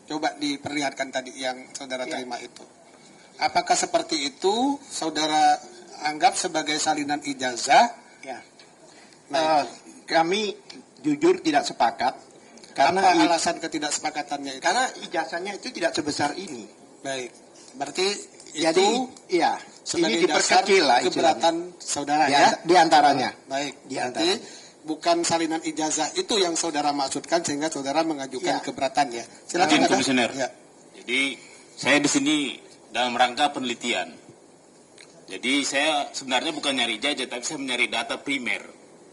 Coba diperlihatkan tadi yang saudara terima itu. Apakah seperti itu saudara anggap sebagai salinan ijazah? Ya. Nah, Kami jujur tidak sepakat karena karena alasan ketidaksepakatannya itu. karena ijazahnya itu tidak sebesar ini. Baik. Berarti Jadi itu iya, sebagai ini diperkecil lah keberatan saudara istilahnya. ya. Di antaranya. Baik. Di Berarti bukan salinan ijazah itu yang saudara maksudkan sehingga saudara mengajukan Ya. keberatan ya. Izin, Silakan Ada. Komisioner. Ya. Jadi saya di sini dalam rangka penelitian. Jadi saya sebenarnya bukan nyari ijazah, tapi saya mencari data primer.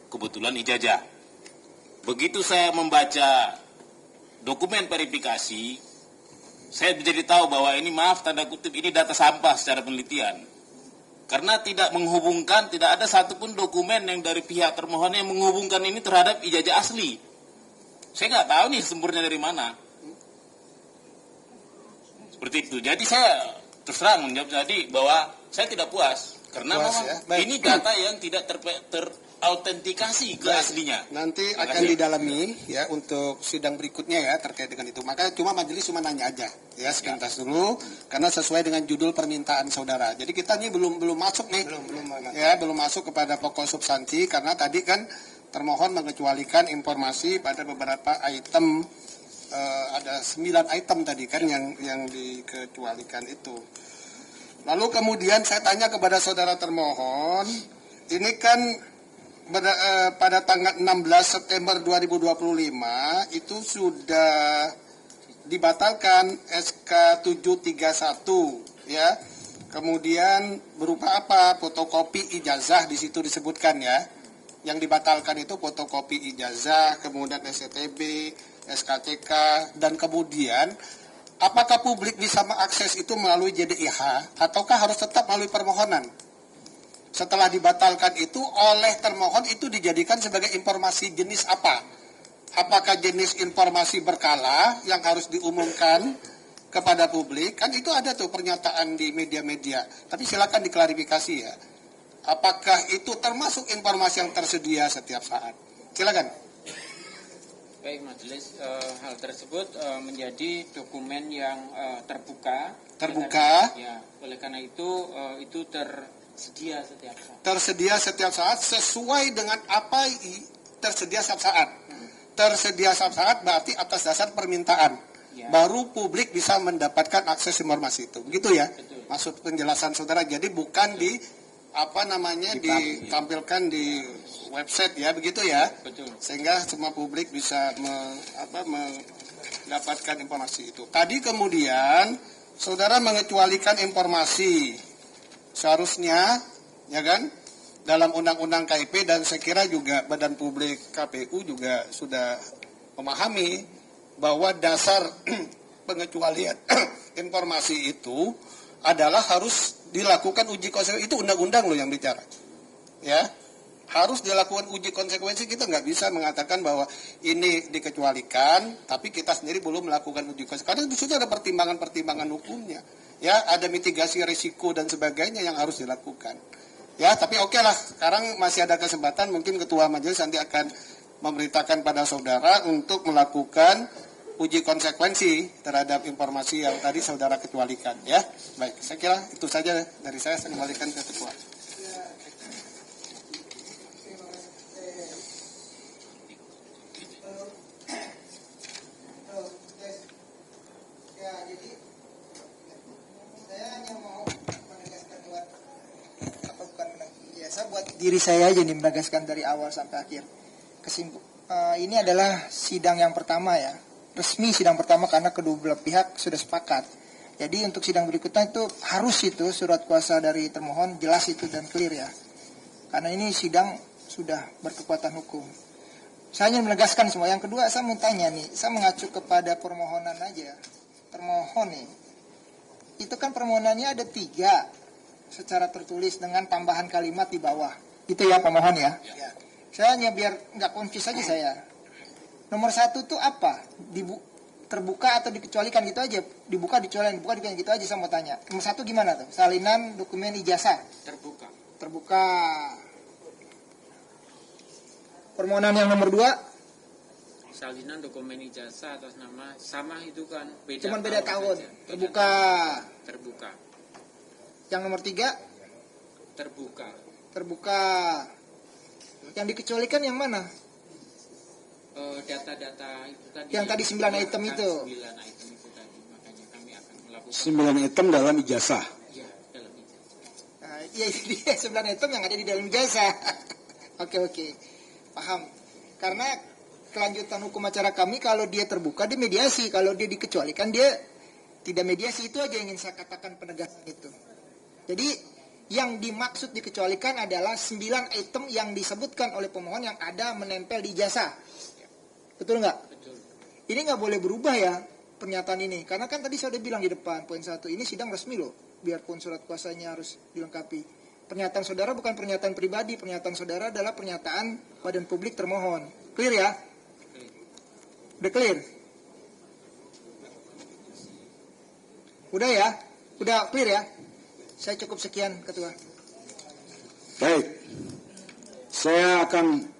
Kebetulan ijazah. Begitu saya membaca dokumen verifikasi, saya jadi tahu bahwa ini, maaf tanda kutip, ini data sampah secara penelitian. Karena tidak menghubungkan, tidak ada satupun dokumen yang dari pihak termohon yang menghubungkan ini terhadap ijazah asli. Saya nggak tahu nih sumbernya dari mana. Seperti itu. Jadi saya terus terang menjawab tadi bahwa saya tidak puas. Karena Puas, memang ya. Baik. ini data yang tidak terautentikasi ke Baik. aslinya. Nanti Terima akan kasih. didalami ya untuk sidang berikutnya ya terkait dengan itu. Maka cuma majelis cuma nanya aja ya sekilas dulu karena sesuai dengan judul permintaan saudara. Jadi kita ini belum masuk nih. Belum masuk kepada pokok substansi karena tadi kan termohon mengecualikan informasi pada beberapa item ada 9 item tadi kan yang dikecualikan itu. Lalu kemudian saya tanya kepada saudara termohon, ini kan pada tanggal 16 September 2025 itu sudah dibatalkan SK 731 ya. Kemudian berupa apa? Fotokopi ijazah di situ disebutkan ya. Yang dibatalkan itu fotokopi ijazah, kemudian SCTB, SKCK, dan kemudian apakah publik bisa mengakses itu melalui JDIH ataukah harus tetap melalui permohonan? Setelah dibatalkan itu oleh termohon itu dijadikan sebagai informasi jenis apa? Apakah jenis informasi berkala yang harus diumumkan kepada publik? Kan itu ada tuh pernyataan di media-media. Tapi silakan diklarifikasi ya. Apakah itu termasuk informasi yang tersedia setiap saat? Silakan. Baik majelis, hal tersebut menjadi dokumen yang terbuka. Oleh karena itu tersedia setiap saat. Tersedia setiap saat sesuai dengan apa tersedia setiap saat. Tersedia setiap saat berarti atas dasar permintaan. Ya. Baru publik bisa mendapatkan akses informasi itu. Begitu ya? Betul. Maksud penjelasan saudara. Jadi bukan ditampilkan di website ya, begitu ya? Betul. Sehingga semua publik bisa mendapatkan informasi itu. Tadi kemudian saudara mengecualikan informasi seharusnya ya kan dalam undang-undang KIP dan saya kira juga Badan Publik KPU juga sudah memahami bahwa dasar pengecualian informasi itu adalah harus dilakukan uji konsekuensi. Itu undang-undang loh yang bicara ya, harus dilakukan uji konsekuensi. Kita nggak bisa mengatakan bahwa ini dikecualikan tapi kita sendiri belum melakukan uji konsekuensi karena di situ ada pertimbangan-pertimbangan hukumnya ya, ada mitigasi risiko dan sebagainya yang harus dilakukan ya. Tapi oke lah, sekarang masih ada kesempatan, mungkin ketua majelis nanti akan memberitakan pada saudara untuk melakukan uji konsekuensi terhadap informasi yang tadi saudara kecualikan ya. Baik, saya kira itu saja dari saya kembalikan ke ketua. Buat diri saya aja nih menegaskan dari awal sampai akhir. Ini adalah sidang yang pertama ya, resmi sidang pertama karena kedua belah pihak sudah sepakat. Jadi untuk sidang berikutnya itu harus itu surat kuasa dari termohon jelas itu dan clear ya. Karena ini sidang sudah berkekuatan hukum. Saya hanya menegaskan semua. Yang kedua saya mau tanya nih, saya mengacu kepada permohonan aja. Termohon nih, itu kan permohonannya ada 3 secara tertulis dengan tambahan kalimat di bawah. Itu ya pemohon ya. Saya hanya biar nggak confuse aja saya. Nomor 1 tuh apa? terbuka atau dikecualikan gitu aja, dibuka dicualikan gitu aja. Saya mau tanya, nomor 1 gimana tuh, salinan dokumen ijazah Terbuka. terbuka. Permohonan yang nomor 2 Salinan dokumen ijazah atas nama sama itu kan, beda cuman beda tahun, saja. terbuka. Terbuka. Yang nomor 3 Terbuka. terbuka. Yang dikecualikan yang mana? Data-data itu tadi. Yang tadi 9 item itu. 9 item itu tadi. Makanya kami akan melakukan 9 item dalam ijazah. ya dalam ijazah. Nah, iya itu dia 9 item yang ada di dalam ijazah. Oke, paham. Karena kelanjutan hukum acara kami, kalau dia terbuka dia mediasi, kalau dia dikecualikan dia tidak mediasi. Itu aja yang ingin saya katakan penegasan itu. Jadi yang dimaksud dikecualikan adalah 9 item yang disebutkan oleh pemohon yang ada menempel di ijazah. Betul nggak? Betul. Ini nggak boleh berubah ya pernyataan ini, karena kan tadi saya udah bilang di depan poin 1 ini sidang resmi loh, biarpun surat kuasanya harus dilengkapi. Pernyataan saudara bukan pernyataan pribadi, pernyataan saudara adalah pernyataan badan publik termohon. Clear ya? Udah clear? Udah ya? Udah clear ya? Saya cukup sekian, Ketua. Baik, saya akan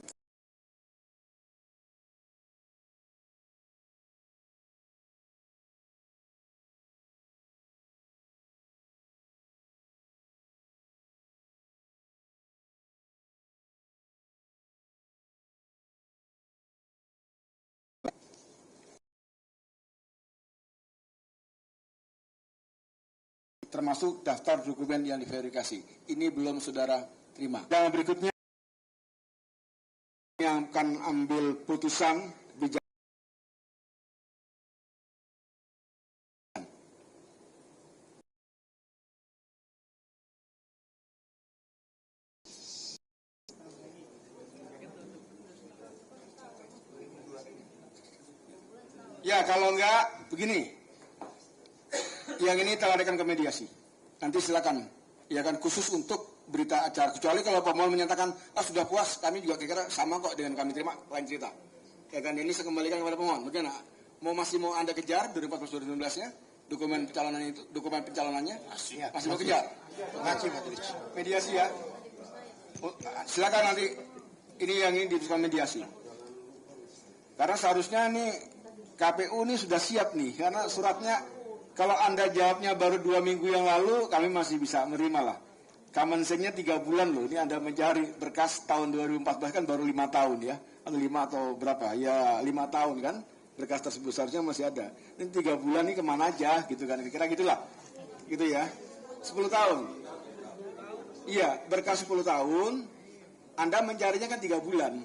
termasuk daftar dokumen yang diverifikasi. Ini belum saudara terima. Dan berikutnya yang akan ambil putusan ya, kalau enggak begini. Yang ini telah akan ke mediasi. Nanti silakan. Ya kan, khusus untuk berita acara. Kecuali kalau pemohon menyatakan, sudah puas, kami juga kira-kira sama kok dengan kami terima, lain cerita. Ya kan, ini saya kembalikan kepada pemohon. Bagaimana? Masih mau Anda kejar 2014-2016-nya? Dokumen pencalonannya? Masih mau kejar? Masih, mediasi ya. Silakan nanti. Ini yang ini diputuskan mediasi. Karena seharusnya nih KPU ini sudah siap nih. Karena suratnya, kalau Anda jawabnya baru 2 minggu yang lalu, kami masih bisa menerima lah. Common sense-nya 3 bulan loh. Ini Anda mencari berkas tahun 2014 kan baru 5 tahun ya. Atau 5 atau berapa? Ya 5 tahun kan. Berkas tersebut seharusnya masih ada. Ini 3 bulan ini kemana aja gitu kan. Kira-kira gitulah. Gitu ya. 10 tahun. Iya, berkas 10 tahun. Anda mencarinya kan 3 bulan.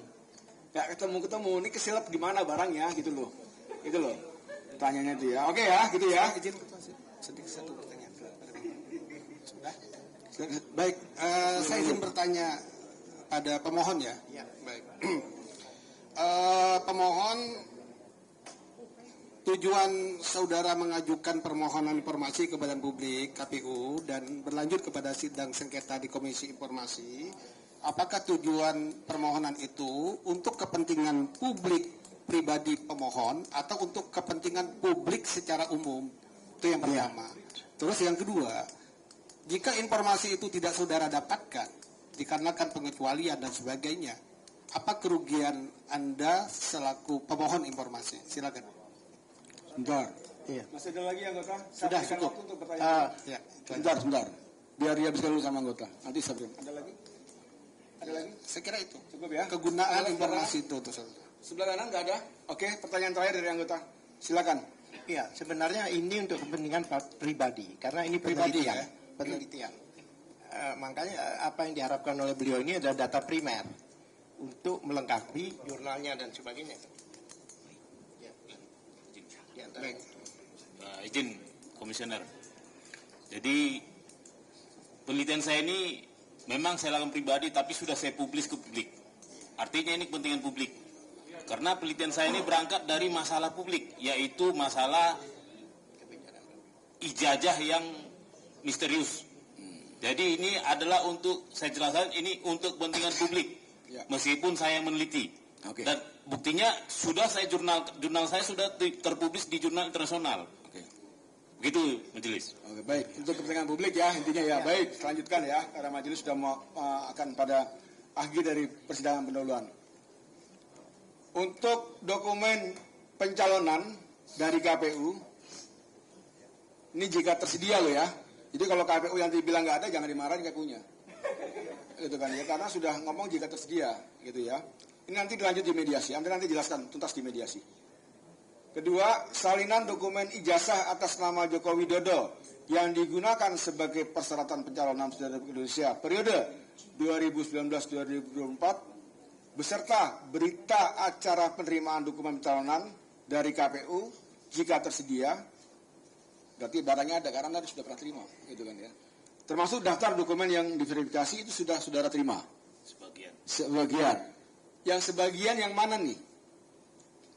Ya ketemu-ketemu. Ini kesilap di mana barangnya gitu loh. Gitu loh. Tanyanya itu ya. Oke ya, gitu ya. Izin sedikit satu pertanyaan. Baik, saya izin bertanya pada pemohon ya. Ya. Baik. Pemohon, tujuan saudara mengajukan permohonan informasi ke Badan Publik KPU dan berlanjut kepada sidang sengketa di Komisi Informasi. Apakah tujuan permohonan itu untuk kepentingan publik pribadi pemohon atau untuk kepentingan publik secara umum? Itu yang pertama. Terus yang kedua, jika informasi itu tidak saudara dapatkan dikarenakan pengecualian dan sebagainya, apa kerugian Anda selaku pemohon informasi? Silakan. Sebentar. Iya. Masih ada lagi anggota? Sudah cukup. Waktu untuk pertanyaan. Ya, Sebentar. Biar dia bisa dulu sama anggota. Nanti sebelum. Ada lagi? Ada lagi? saya kira itu. Cukup ya? Kegunaan informasi itu tuh. Sebelah kanan nggak ada? Oke, pertanyaan terakhir dari anggota. Silakan. Iya, sebenarnya ini untuk kepentingan pribadi, karena ini Pribadi, penelitian. ya? Penelitian. Makanya apa yang diharapkan oleh beliau ini adalah data primer untuk melengkapi jurnalnya dan sebagainya. Ya. Di antara Baik. Izin komisioner. Jadi penelitian saya ini memang saya lakukan pribadi tapi sudah saya publis ke publik. Artinya ini kepentingan publik. Karena penelitian saya ini berangkat dari masalah publik, yaitu masalah ijazah yang misterius. Jadi ini adalah untuk, saya jelaskan, ini untuk kepentingan publik. Meskipun saya meneliti. Oke. Dan buktinya sudah jurnal saya sudah terpublis di jurnal internasional. Oke. Begitu majelis. Oke, baik. Untuk kepentingan publik ya intinya ya. Baik, selanjutkan ya karena majelis sudah akan pada akhir dari persidangan pendahuluan. Untuk dokumen pencalonan dari KPU, ini jika tersedia loh ya. Jadi kalau KPU yang dibilang nggak ada, jangan dimarahin KPU-nya. Gitu kan ya, karena sudah ngomong jika tersedia, gitu ya. Ini nanti dilanjut di mediasi, nanti jelaskan tuntas di mediasi. Kedua, salinan dokumen ijazah atas nama Joko Widodo yang digunakan sebagai persyaratan pencalonan Presiden Republik Indonesia periode 2019-2024 beserta berita acara penerimaan dokumen pencalonan dari KPU jika tersedia, berarti barangnya ada karena Anda sudah pernah terima, gitu kan ya. Termasuk daftar dokumen yang diverifikasi itu sudah saudara terima. Sebagian. Yang sebagian yang mana nih?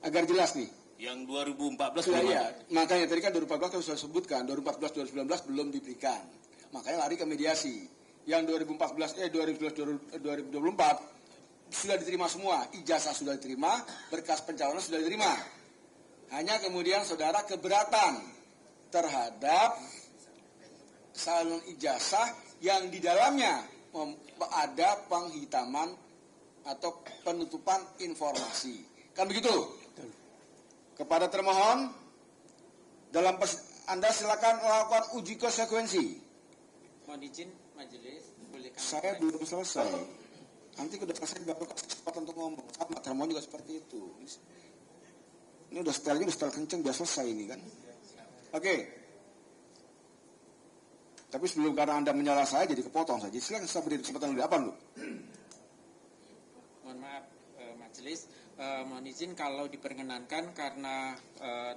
Agar jelas nih. Yang 2014 belum ada. Ya. Makanya tadi kan 2014 kita sudah sebutkan, 2014-2019 belum diberikan. Makanya lari ke mediasi. Yang 2024 sudah diterima semua, ijazah sudah diterima, berkas pencalonan sudah diterima. Hanya kemudian saudara keberatan terhadap salon ijazah yang di dalamnya ada penghitaman atau penutupan informasi. Kan begitu? Kepada termohon, Anda silakan melakukan uji konsekuensi. Mohon izin majelis, boleh kami Saya belum selesai. Nanti sudah selesai baru kasih kesempatan untuk ngomong. Sama termohon juga seperti itu. Ini udah setelnya udah setel kenceng, biar selesai ini kan. Oke. Tapi sebelum karena Anda menyala saya jadi kepotong saja. Silakan saya beri kesempatan dulu. Apa lu? Mohon maaf majelis, mohon izin kalau diperkenankan karena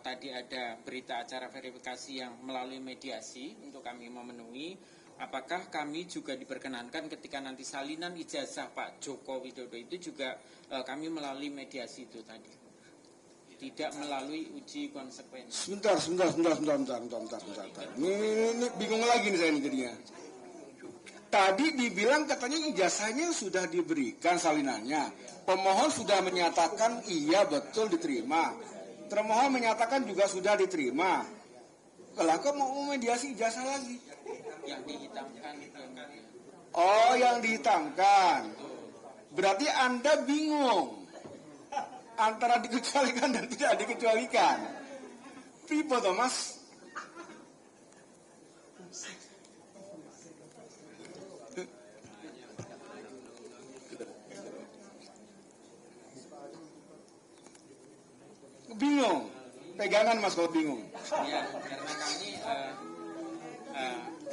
tadi ada berita acara verifikasi yang melalui mediasi untuk kami memenuhi, apakah kami juga diperkenankan ketika nanti salinan ijazah Pak Joko Widodo itu juga kami melalui mediasi itu tadi, tidak melalui uji konsekuensi. Sebentar. Ini bingung lagi nih saya ini jadinya. Tadi dibilang katanya ijazahnya sudah diberikan salinannya. Pemohon sudah menyatakan iya betul diterima. Termohon menyatakan juga sudah diterima. Kalau kok mau mediasi ijazah lagi? Yang dihitamkan itu. Oh, yang dihitamkan. Berarti Anda bingung antara dikecualikan dan tidak dikecualikan. Pipo Thomas. Bingung. Pegangan Mas kalau bingung. Ya, karena kami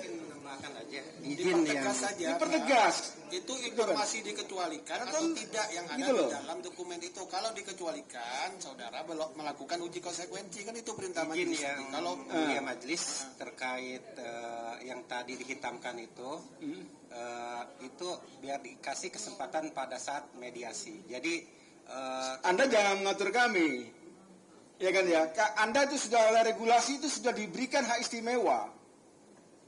menambahkan aja. Dipertegas saja. Dipertegas. Itu informasi dikecualikan atau tidak yang ada gitu di loh. dalam dokumen itu. Kalau dikecualikan, saudara melakukan uji konsekuensi, kan itu perintah Izin majelis. yang Kalau mulia majelis terkait yang tadi dihitamkan itu biar dikasih kesempatan pada saat mediasi. Jadi Anda jangan mengatur kami. Ya kan ya, Anda itu sudah oleh regulasi itu sudah diberikan hak istimewa.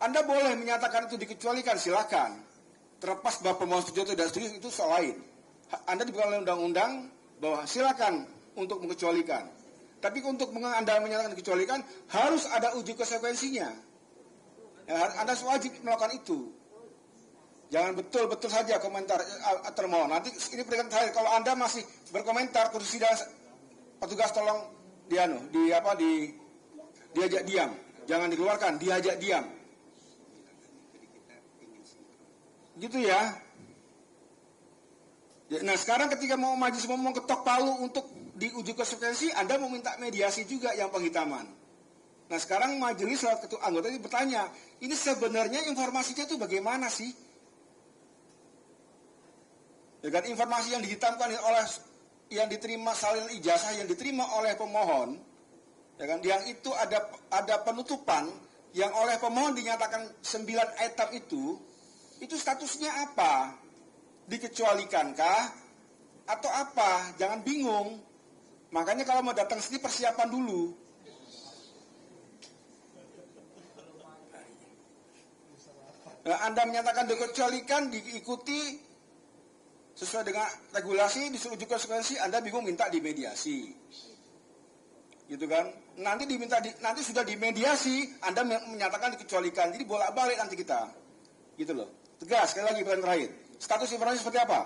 Anda boleh menyatakan itu dikecualikan, silakan. Terlepas bahwa pemohon setuju atau tidak setuju itu soal lain. Anda diberikan oleh undang-undang bahwa silakan untuk mengecualikan. Tapi untuk Anda menyatakan dikecualikan harus ada uji konsekuensinya. Ya, Anda wajib melakukan itu. Jangan betul-betul saja komentar termohon. Nanti ini peringatan terakhir, kalau Anda masih berkomentar kursi dan petugas tolong diajak diam. Jangan dikeluarkan, diajak diam. Gitu ya. Nah sekarang ketika mau majelis mau ketok palu untuk diuji konsekuensi, Anda mau minta mediasi juga yang penghitaman. Nah sekarang majelis lewat ketua anggota ini bertanya, ini sebenarnya informasinya itu bagaimana sih? Ya kan, informasi yang dihitamkan oleh yang diterima salinan ijazah yang diterima oleh pemohon, ya kan, yang itu ada penutupan yang oleh pemohon dinyatakan 9 etap itu statusnya apa? Dikecualikankah atau apa? Jangan bingung. Makanya kalau mau datang sini persiapan dulu. Nah, Anda menyatakan dikecualikan diikuti sesuai dengan regulasi disuruh uji konsekuensi, Anda bingung minta dimediasi. Gitu kan? Nanti nanti sudah dimediasi, Anda menyatakan dikecualikan. Jadi bolak-balik nanti kita. Gitu loh. Tegas, sekali lagi pertanyaan terakhir. Status informasi seperti apa?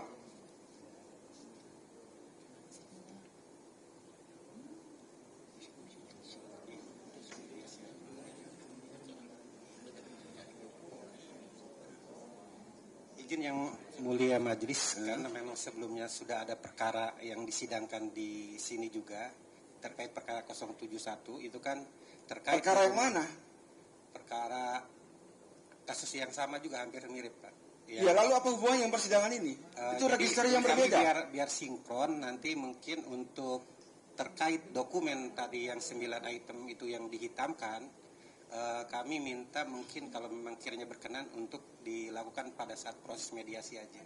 Izin yang mulia majelis, karena memang sebelumnya sudah ada perkara yang disidangkan di sini juga terkait perkara 071 itu kan terkait perkara yang mana? Perkara kasus yang sama juga hampir mirip, Pak. Ya, lalu apa hubungannya yang persidangan ini? Itu register yang berbeda. Biar sinkron nanti mungkin untuk terkait dokumen tadi yang 9 item itu yang dihitamkan. Kami minta mungkin kalau memang kiranya berkenan untuk dilakukan pada saat proses mediasi aja.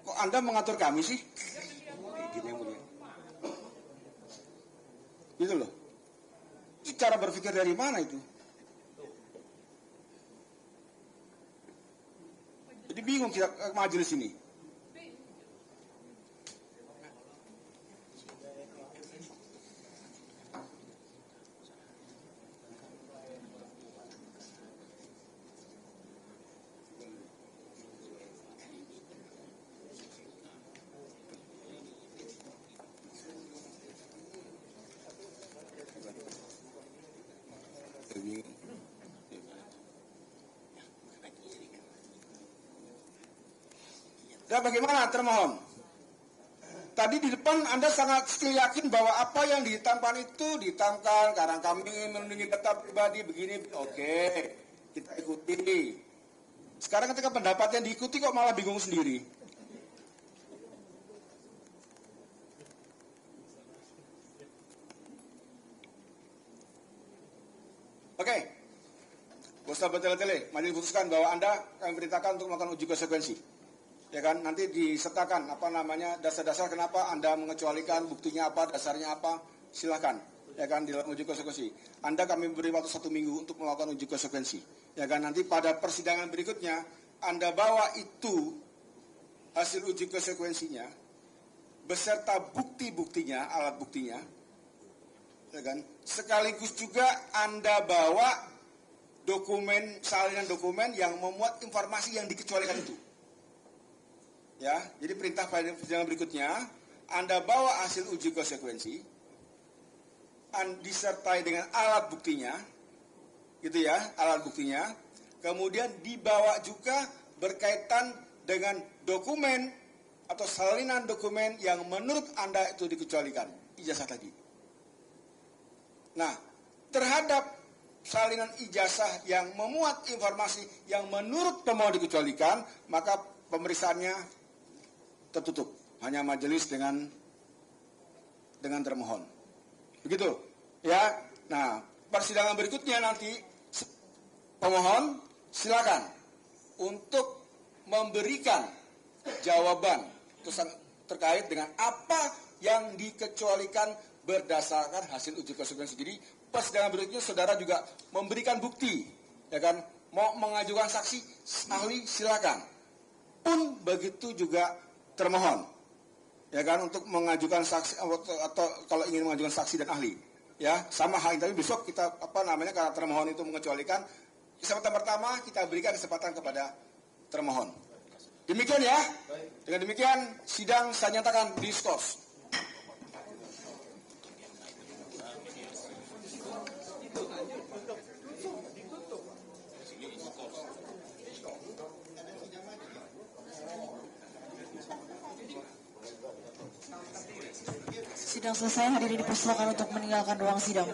Kok Anda mengatur kami sih? Izin yang mulia. Gitu loh. Itu cara berpikir dari mana itu? Jadi bingung kita majelis ini. Dan bagaimana termohon? Tadi di depan Anda sangat yakin bahwa apa yang dihitamkan itu dihitamkan karena kami ingin melindungi data pribadi begini. Oke, kita ikuti. Sekarang ketika pendapatnya diikuti kok malah bingung sendiri. Oke, Ustaz bertele-tele, majelis putuskan bahwa Anda kami perintahkan untuk melakukan uji konsekuensi. Ya kan, nanti disertakan apa namanya dasar-dasar kenapa Anda mengecualikan, buktinya apa, dasarnya apa, silakan. Ya kan, di dalam uji konsekuensi. Anda kami beri waktu 1 minggu untuk melakukan uji konsekuensi. Ya kan, nanti pada persidangan berikutnya Anda bawa itu hasil uji konsekuensinya beserta bukti-buktinya, alat buktinya. Ya kan, sekaligus juga Anda bawa dokumen, salinan dokumen yang memuat informasi yang dikecualikan itu. Ya, jadi perintah pada persidangan berikutnya, Anda bawa hasil uji konsekuensi, disertai dengan alat buktinya, gitu ya, alat buktinya, kemudian dibawa juga berkaitan dengan dokumen atau salinan dokumen yang menurut Anda itu dikecualikan, ijazah tadi. Nah, terhadap salinan ijazah yang memuat informasi yang menurut pemohon dikecualikan, maka pemeriksaannya tertutup, hanya majelis dengan termohon. Begitu, ya. Nah, persidangan berikutnya nanti pemohon silakan untuk memberikan jawaban terkait dengan apa yang dikecualikan berdasarkan hasil uji konsekuensi. Jadi persidangan berikutnya saudara juga memberikan bukti, ya kan? Mau mengajukan saksi ahli silakan. Pun begitu juga termohon, ya kan, untuk mengajukan saksi atau kalau ingin mengajukan saksi dan ahli, ya sama hal ini. Tapi besok kita karena termohon itu mengecualikan, kesempatan pertama kita berikan kesempatan kepada termohon. Demikian ya. Dengan demikian sidang saya nyatakan diskors. Sidang selesai, hadirin dipersilakan untuk meninggalkan ruang sidang.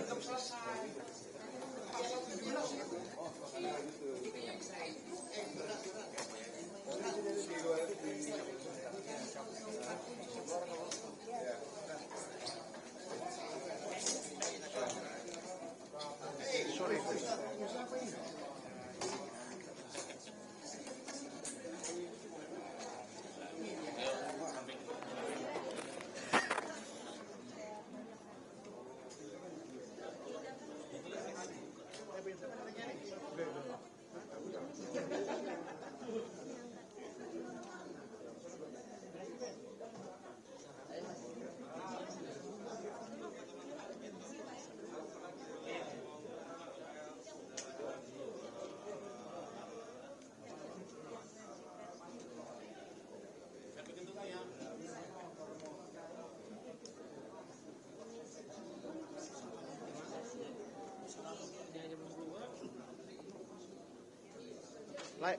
Lai,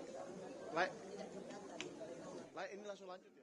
Lai, Lai, ini langsung lanjut ya.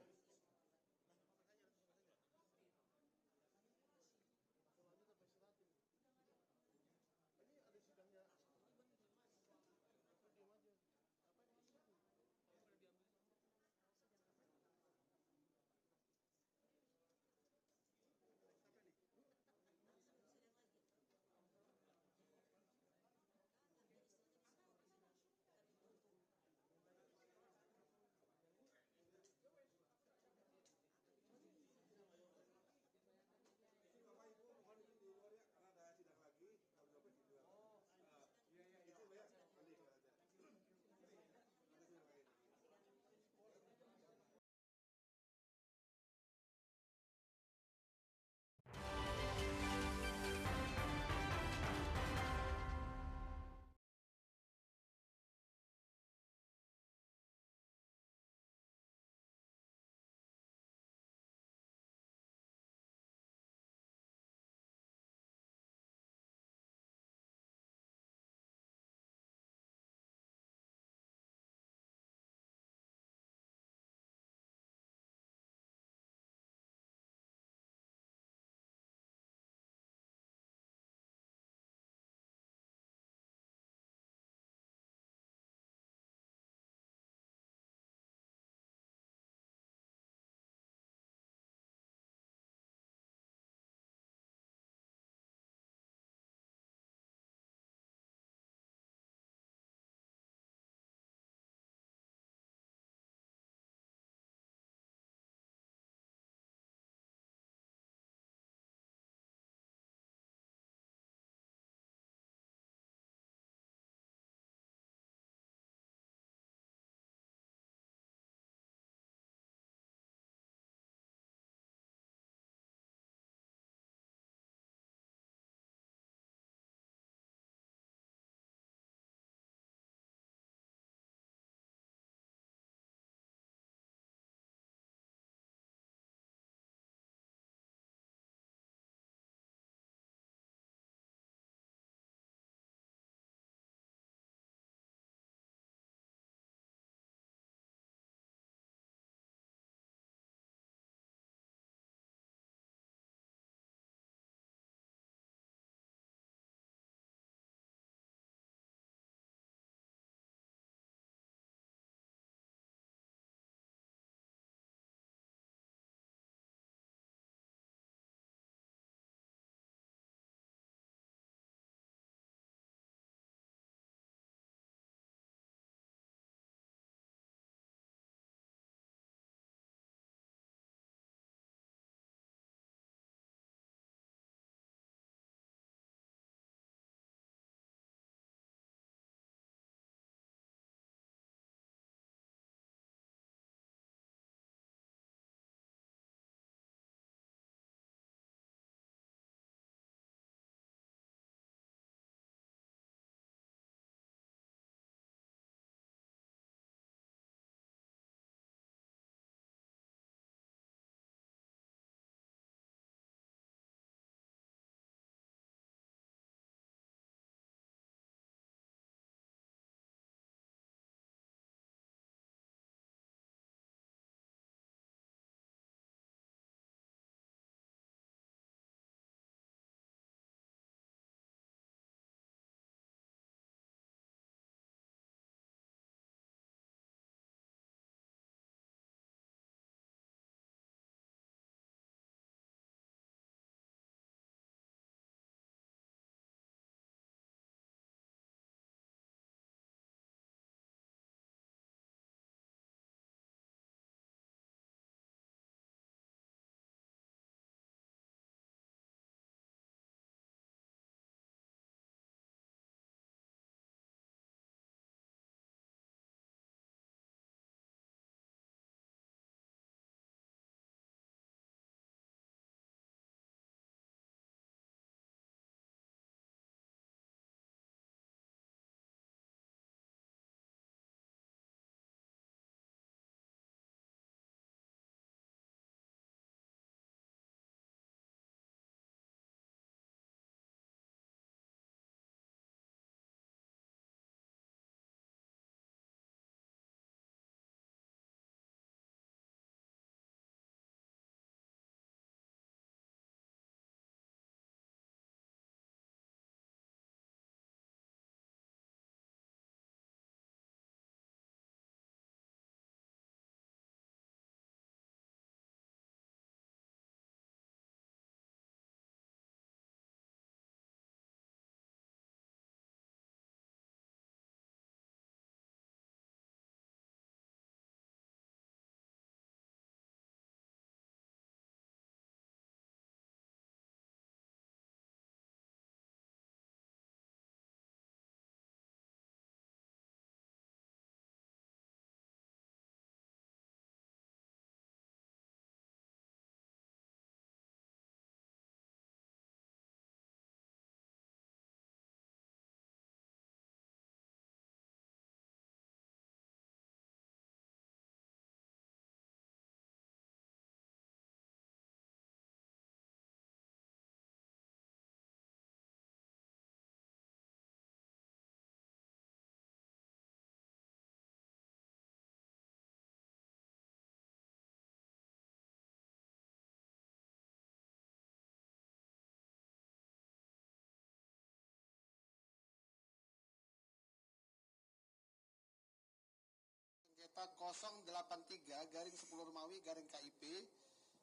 nota 083/10 Romawi /KIP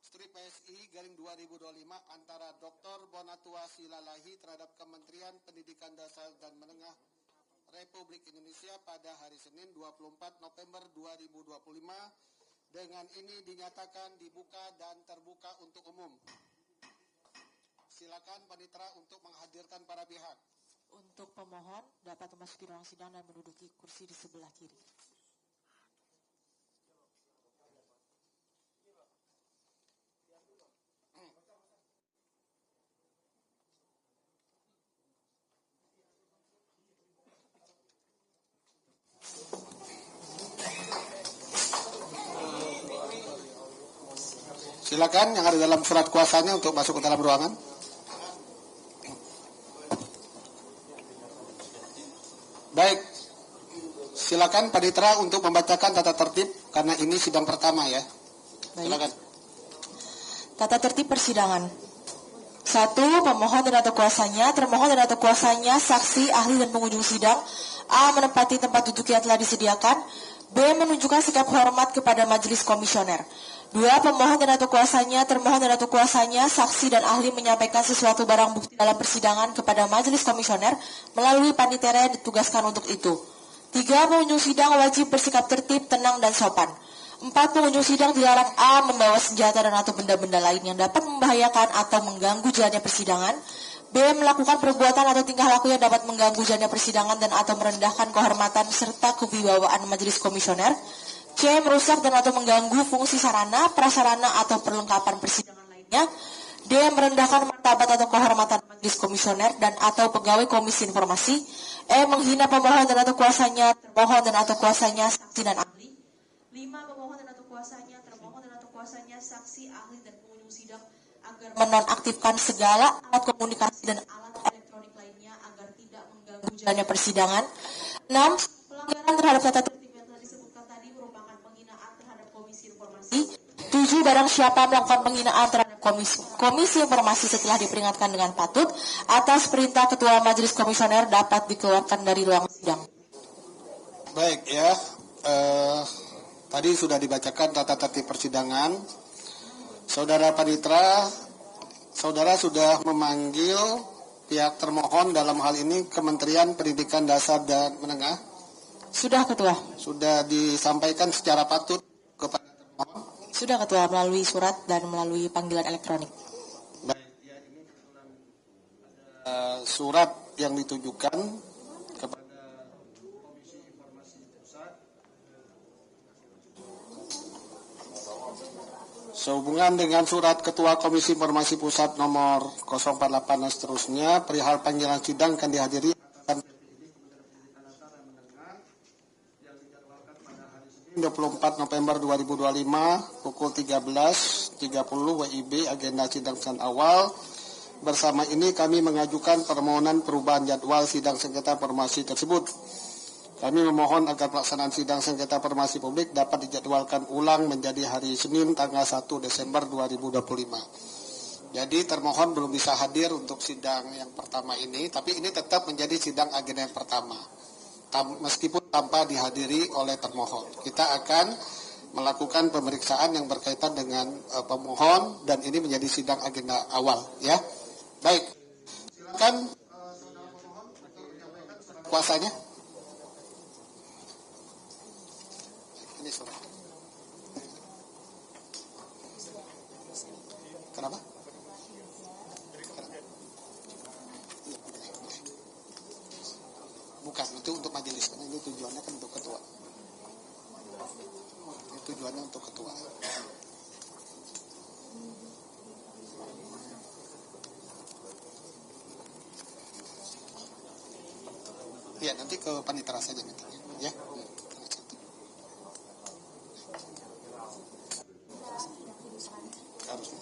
strip PSI /2025 antara Dr. Bonatua Silalahi terhadap Kementerian Pendidikan Dasar dan Menengah Republik Indonesia pada hari Senin 24 November 2025. Dengan ini dinyatakan dibuka dan terbuka untuk umum. Silakan panitera untuk menghadirkan para pihak. Untuk pemohon dapat memasuki ruang sidang dan menduduki kursi di sebelah kiri. Silakan yang ada dalam surat kuasanya untuk masuk ke dalam ruangan. Baik, silakan panitera untuk membacakan tata tertib karena ini sidang pertama ya. Silakan. Tata tertib persidangan. 1. Pemohon dan atau kuasanya, termohon dan atau kuasanya, saksi, ahli dan pengunjung sidang. A. Menempati tempat duduk yang telah disediakan. B. Menunjukkan sikap hormat kepada majelis komisioner. 2. Pemohon dan atau kuasanya, termohon dan atau kuasanya, saksi dan ahli menyampaikan sesuatu barang bukti dalam persidangan kepada majelis komisioner melalui panitera yang ditugaskan untuk itu. 3. Pengunjung sidang wajib bersikap tertib, tenang, dan sopan. 4. Pengunjung sidang dilarang A. Membawa senjata dan atau benda-benda lain yang dapat membahayakan atau mengganggu jalannya persidangan. B. Melakukan perbuatan atau tingkah laku yang dapat mengganggu jalannya persidangan dan atau merendahkan kehormatan serta kewibawaan majelis komisioner. C. Merusak dan atau mengganggu fungsi sarana, prasarana atau perlengkapan persidangan lainnya. D. Merendahkan martabat atau kehormatan majelis komisioner dan atau pegawai komisi informasi. E. Menghina pemohon dan atau kuasanya, termohon dan atau kuasanya, saksi dan ahli. 5. Pemohon dan atau kuasanya, termohon dan atau kuasanya, saksi, ahli dan pengunjung sidang agar menonaktifkan segala alat komunikasi dan alat elektronik lainnya agar tidak mengganggu jalannya persidangan. 6. Pelanggaran terhadap tata tertib yang telah disebutkan tadi merupakan penghinaan terhadap komisi informasi. 7. Barang siapa melakukan penghinaan terhadap komisi informasi setelah diperingatkan dengan patut atas perintah ketua majelis komisioner dapat dikeluarkan dari ruang sidang. Baik ya, tadi sudah dibacakan tata tertib persidangan. Saudara panitera, saudara sudah memanggil pihak termohon dalam hal ini Kementerian Pendidikan Dasar dan Menengah. Sudah, Ketua. Sudah disampaikan secara patut kepada termohon. Sudah, Ketua, melalui surat dan melalui panggilan elektronik. Baik, ya, ini surat yang ditujukan kepada Komisi Informasi Pusat sehubungan dengan surat Ketua Komisi Informasi Pusat nomor 048 dan seterusnya, perihal panggilan sidang akan dihadiri atasan PPID Kementerian Pendidikan Dasar dan Menengah yang dijadwalkan pada hari Senin 24 November 2025 pukul 13.30 WIB. Agenda sidang awal. Bersama ini kami mengajukan permohonan perubahan jadwal sidang sengketa informasi tersebut. Kami memohon agar pelaksanaan sidang sengketa informasi publik dapat dijadwalkan ulang menjadi hari Senin tanggal 1 Desember 2025. Jadi termohon belum bisa hadir untuk sidang yang pertama ini, tapi ini tetap menjadi sidang agenda yang pertama. Meskipun tanpa dihadiri oleh termohon. Kita akan melakukan pemeriksaan yang berkaitan dengan pemohon dan ini menjadi sidang agenda awal ya. Baik. Silakan saudara pemohon untuk menyampaikan surat kuasanya. Ini surat. Kenapa? Bukan, itu untuk majelis. Karena ini tujuannya kan untuk ketua. Ini tujuannya untuk ketua. Ya, nanti ke panitera saja mintanya. Ya. Harus.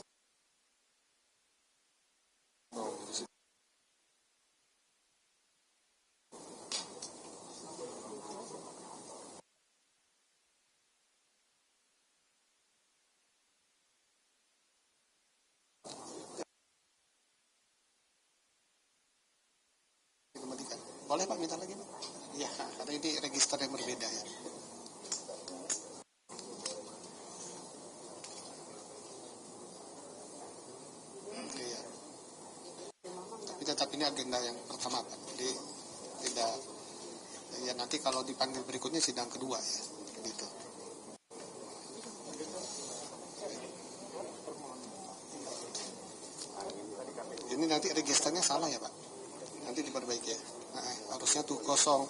Boleh Pak minta lagi Pak? Ya, karena ini register yang berbeda ya. Ini agenda yang pertama Pak. Jadi tidak, ya nanti kalau dipanggil berikutnya sidang kedua ya. Gitu. Ini nanti registernya salah ya Pak. Nanti diperbaiki ya. Nah, harusnya tuh kosong.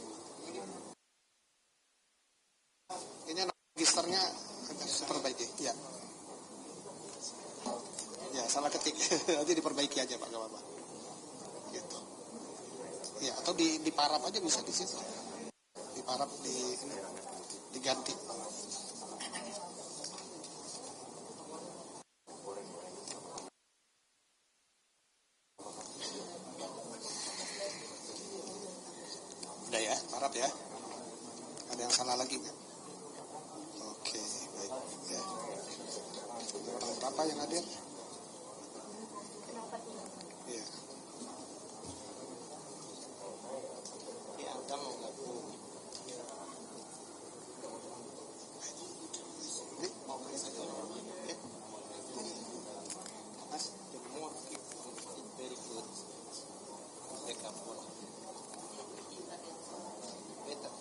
Ini registernya harus diperbaiki. Ya. Ya salah ketik. Nanti diperbaiki aja Pak, gak apa-apa. Gitu. Ya atau di parap aja bisa di situ. Di parap diganti. Udah ya, parap ya. Ada yang salah lagi nggak? Oke, baik. Ya. Orang berapa yang hadir? Iya. Ya, kamu nggak Ini mau beri saja orang ya. Mas, the more people, it's very good. They come for better.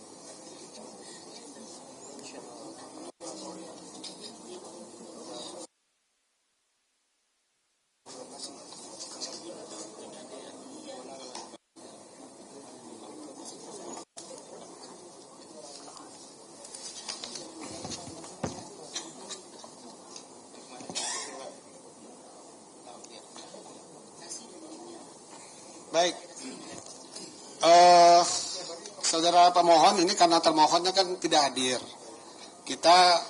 Baik. Saudara pemohon ini karena termohonnya kan tidak hadir. Kita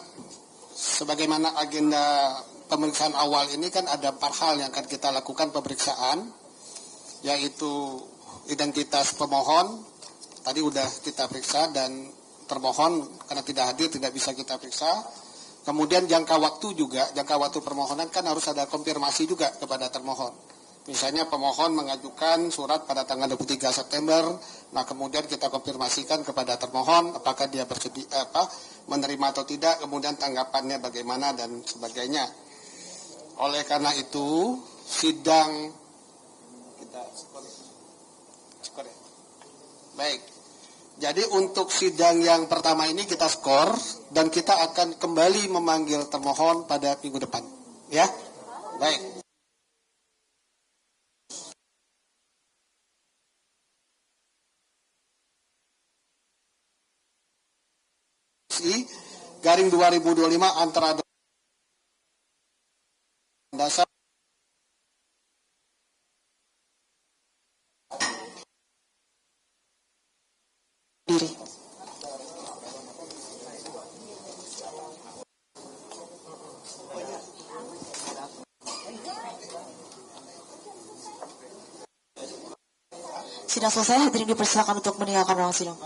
sebagaimana agenda pemeriksaan awal ini kan ada 4 hal yang akan kita lakukan pemeriksaan, yaitu identitas pemohon tadi udah kita periksa dan termohon karena tidak hadir tidak bisa kita periksa. Kemudian jangka waktu juga, jangka waktu permohonan kan harus ada konfirmasi juga kepada termohon. Misalnya pemohon mengajukan surat pada tanggal 23 September, nah kemudian kita konfirmasikan kepada termohon apakah dia bersedia menerima atau tidak, kemudian tanggapannya bagaimana dan sebagainya. Oleh karena itu, sidang kita skor ya. Baik. Jadi untuk sidang yang pertama ini kita skor dan kita akan kembali memanggil termohon pada minggu depan. Ya. Baik. Garing 2025 antara dasar diri. Sidang selesai, hadirin dipersilakan untuk meninggalkan ruang sidang.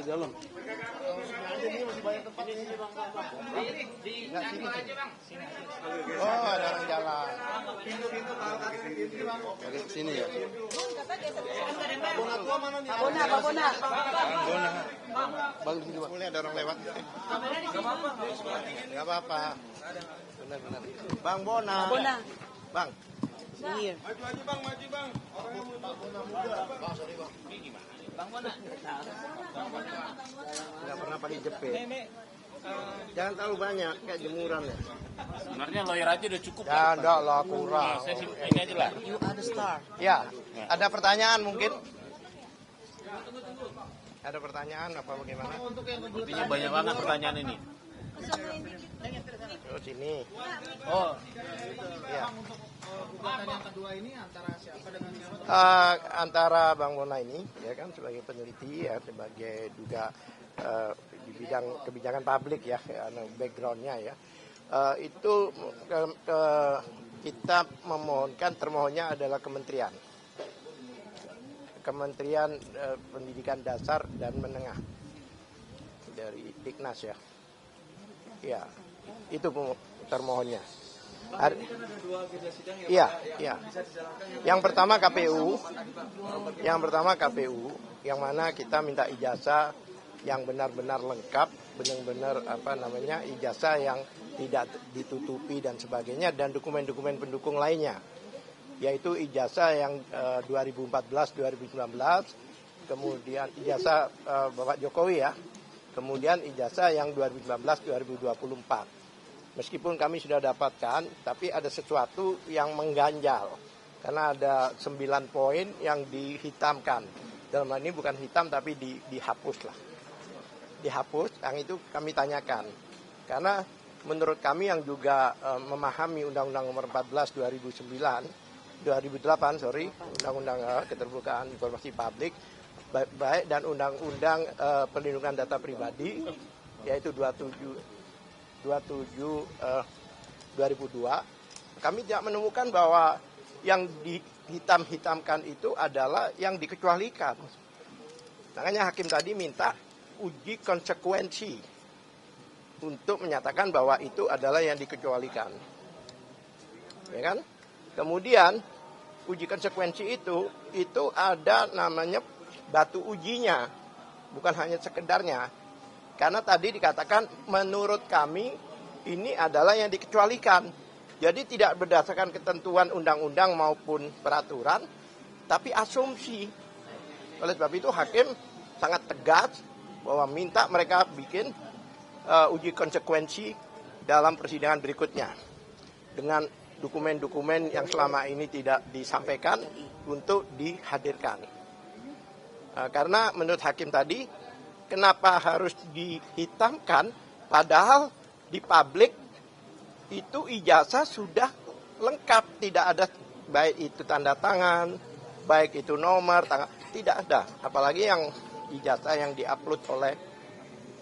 di dalam. Oh, ada orang jalan. Dari sini ya. Bang, di sini, Bang. Mulai ada orang lewat. Gak apa-apa. Benar-benar. Bang Bona. Bang. Iya. Gak pernah pakai jepit. Jangan terlalu banyak, kayak jemuran ya. Sebenarnya lawyer aja udah cukup. Ya, enggak lah, kurang. Saya ini aja lah. You are the star. Ya, ada pertanyaan mungkin? Ada pertanyaan apa bagaimana? Sepertinya banyak banget pertanyaan ini. Oh, sini. Oh, Ya. Gugatan yang kedua ini antara siapa dengan siapa? Antara Bang Bona ini, ya kan, sebagai peneliti, ya, sebagai juga di bidang kebijakan publik ya, backgroundnya ya, itu kita memohonkan, termohonnya adalah Kementerian Pendidikan Dasar dan Menengah dari Diknas ya. Ya, itu termohonnya. Iya, iya. Yang pertama KPU, yang mana kita minta ijazah yang benar-benar lengkap, benar-benar ijazah yang tidak ditutupi dan sebagainya, dan dokumen-dokumen pendukung lainnya, yaitu ijazah yang 2014-2019, kemudian ijazah Bapak Jokowi ya, kemudian ijazah yang 2019-2024. Meskipun kami sudah dapatkan, tapi ada sesuatu yang mengganjal. Karena ada 9 poin yang dihitamkan. Dalam hal ini bukan hitam, tapi dihapus lah. Dihapus, yang itu kami tanyakan. Karena menurut kami yang juga memahami Undang-Undang Nomor 14 2008, Undang-Undang Keterbukaan Informasi Publik, baik dan Undang-Undang Perlindungan Data Pribadi, yaitu 27 2002, kami tidak menemukan bahwa yang dihitam-hitamkan itu adalah yang dikecualikan. Makanya hakim tadi minta uji konsekuensi untuk menyatakan bahwa itu adalah yang dikecualikan. Ya kan? Kemudian uji konsekuensi itu ada namanya batu ujinya, bukan hanya sekedarnya. Karena tadi dikatakan menurut kami ini adalah yang dikecualikan. Jadi tidak berdasarkan ketentuan undang-undang maupun peraturan, tapi asumsi. Oleh sebab itu hakim sangat tegas bahwa minta mereka bikin uji konsekuensi dalam persidangan berikutnya. Dengan dokumen-dokumen yang selama ini tidak disampaikan untuk dihadirkan. Karena menurut hakim tadi, kenapa harus dihitamkan padahal di publik itu ijazah sudah lengkap, tidak ada baik itu tanda tangan, baik itu nomor tangan, tidak ada. Apalagi yang ijazah yang diupload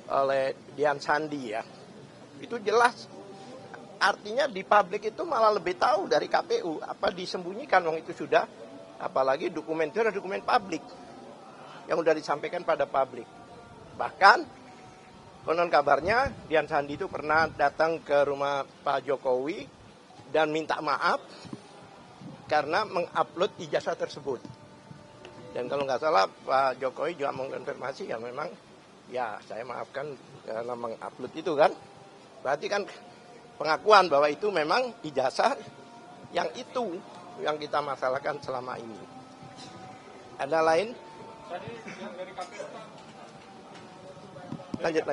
oleh Dian Sandi ya. Itu jelas. Artinya di publik itu malah lebih tahu dari KPU apa disembunyikan, wong itu sudah, apalagi dokumen itu adalah dokumen publik yang sudah disampaikan pada publik. Bahkan konon kabarnya Dian Sandi itu pernah datang ke rumah Pak Jokowi dan minta maaf karena mengupload ijazah tersebut. Dan kalau nggak salah Pak Jokowi juga mengkonfirmasi ya memang ya saya maafkan karena mengupload itu kan. Berarti kan pengakuan bahwa itu memang ijazah yang itu yang kita masalahkan selama ini. Ada lain? Lanjut.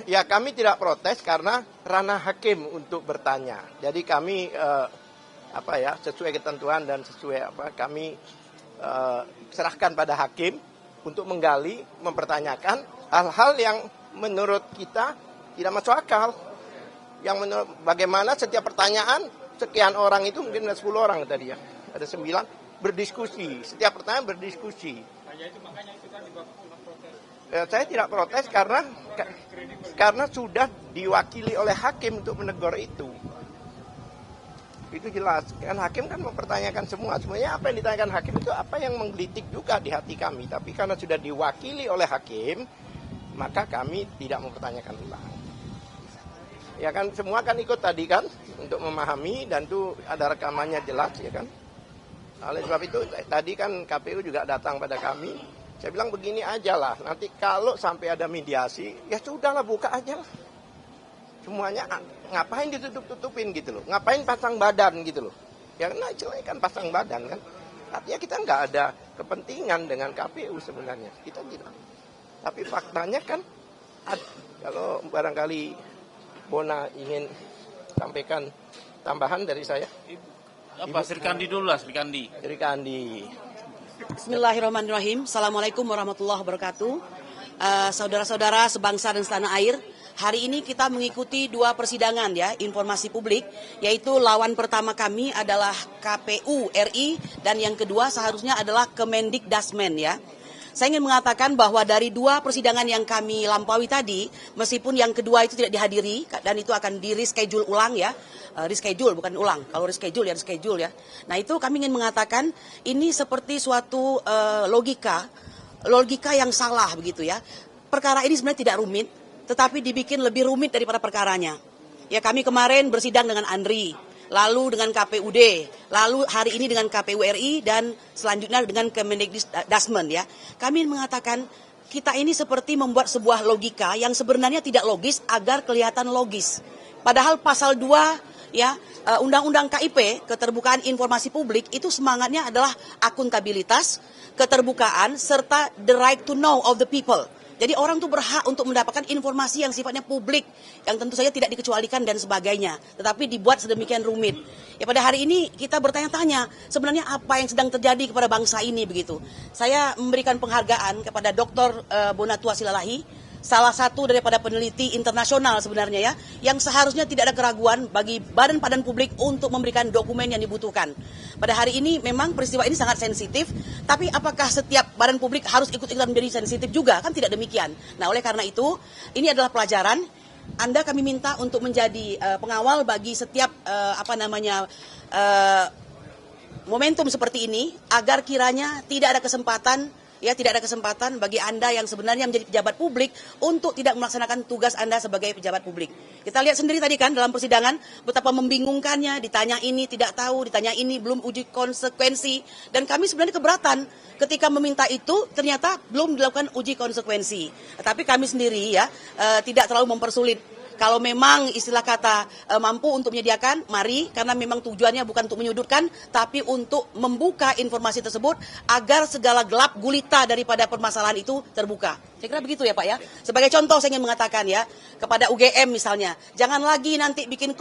Ya kami tidak protes karena ranah hakim untuk bertanya. Jadi kami sesuai ketentuan dan sesuai kami serahkan pada hakim untuk menggali, mempertanyakan hal-hal yang menurut kita tidak masuk akal. Yang menurut bagaimana setiap pertanyaan sekian orang itu mungkin ada 10 orang tadi ya. Ada 9 berdiskusi. Setiap pertanyaan berdiskusi. Saya tidak protes karena sudah diwakili oleh hakim untuk menegur itu. Itu jelas. Kan hakim kan mempertanyakan semua. Sebenarnya apa yang ditanyakan hakim itu apa yang menggelitik juga di hati kami. Tapi karena sudah diwakili oleh hakim, maka kami tidak mempertanyakan ulang. Ya kan semua kan ikut tadi kan untuk memahami dan itu ada rekamannya jelas ya kan. Oleh sebab itu tadi kan KPU juga datang pada kami. Saya bilang begini aja lah. Nanti kalau sampai ada mediasi, ya sudahlah buka aja lah. Semuanya ngapain ditutup-tutupin gitu loh. Ngapain pasang badan gitu loh. Ya karena istilahnya kan pasang badan kan. Artinya kita nggak ada kepentingan dengan KPU sebenarnya. Kita tidak. Tapi faktanya kan kalau barangkali Bona ingin sampaikan tambahan dari saya. Sri Kandi dulu lah, Sri Kandi. Sri Kandi. Bismillahirrahmanirrahim. Assalamualaikum warahmatullahi wabarakatuh. Saudara-saudara sebangsa dan setanah air, hari ini kita mengikuti 2 persidangan ya, informasi publik, yaitu lawan pertama kami adalah KPU RI dan yang kedua seharusnya adalah Kemendikdasmen ya. Saya ingin mengatakan bahwa dari 2 persidangan yang kami lampaui tadi, meskipun yang kedua itu tidak dihadiri dan itu akan di-reschedule ulang ya, reschedule bukan ulang, kalau reschedule ya. Nah itu kami ingin mengatakan ini seperti suatu logika yang salah begitu ya. Perkara ini sebenarnya tidak rumit, tetapi dibikin lebih rumit daripada perkaranya. Ya kami kemarin bersidang dengan Andri, lalu dengan KPUD, lalu hari ini dengan KPU RI dan selanjutnya dengan Kemendikdasmen ya. Kami mengatakan kita ini seperti membuat sebuah logika yang sebenarnya tidak logis agar kelihatan logis. Padahal pasal 2 ya Undang-Undang KIP, Keterbukaan Informasi Publik, itu semangatnya adalah akuntabilitas, keterbukaan serta the right to know of the people. Jadi orang tuh berhak untuk mendapatkan informasi yang sifatnya publik, yang tentu saja tidak dikecualikan dan sebagainya. Tetapi dibuat sedemikian rumit. Ya pada hari ini kita bertanya-tanya, sebenarnya apa yang sedang terjadi kepada bangsa ini begitu. Saya memberikan penghargaan kepada Dr. Bonatua Silalahi, salah satu daripada peneliti internasional sebenarnya ya, yang seharusnya tidak ada keraguan bagi badan publik untuk memberikan dokumen yang dibutuhkan. Pada hari ini memang peristiwa ini sangat sensitif, tapi apakah setiap badan publik harus ikut-ikutan menjadi sensitif juga? Kan tidak demikian. Nah oleh karena itu, ini adalah pelajaran. Anda kami minta untuk menjadi pengawal bagi setiap momentum seperti ini, agar kiranya tidak ada kesempatan bagi Anda yang sebenarnya menjadi pejabat publik untuk tidak melaksanakan tugas Anda sebagai pejabat publik. Kita lihat sendiri tadi kan dalam persidangan betapa membingungkannya, ditanya ini tidak tahu, ditanya ini belum uji konsekuensi, dan kami sebenarnya keberatan ketika meminta itu ternyata belum dilakukan uji konsekuensi. Tapi kami sendiri ya tidak terlalu mempersulit. Kalau memang istilah kata mampu untuk menyediakan, mari, karena memang tujuannya bukan untuk menyudutkan, tapi untuk membuka informasi tersebut agar segala gelap gulita daripada permasalahan itu terbuka. Saya kira begitu ya Pak ya. Sebagai contoh saya ingin mengatakan ya, kepada UGM misalnya, jangan lagi nanti bikin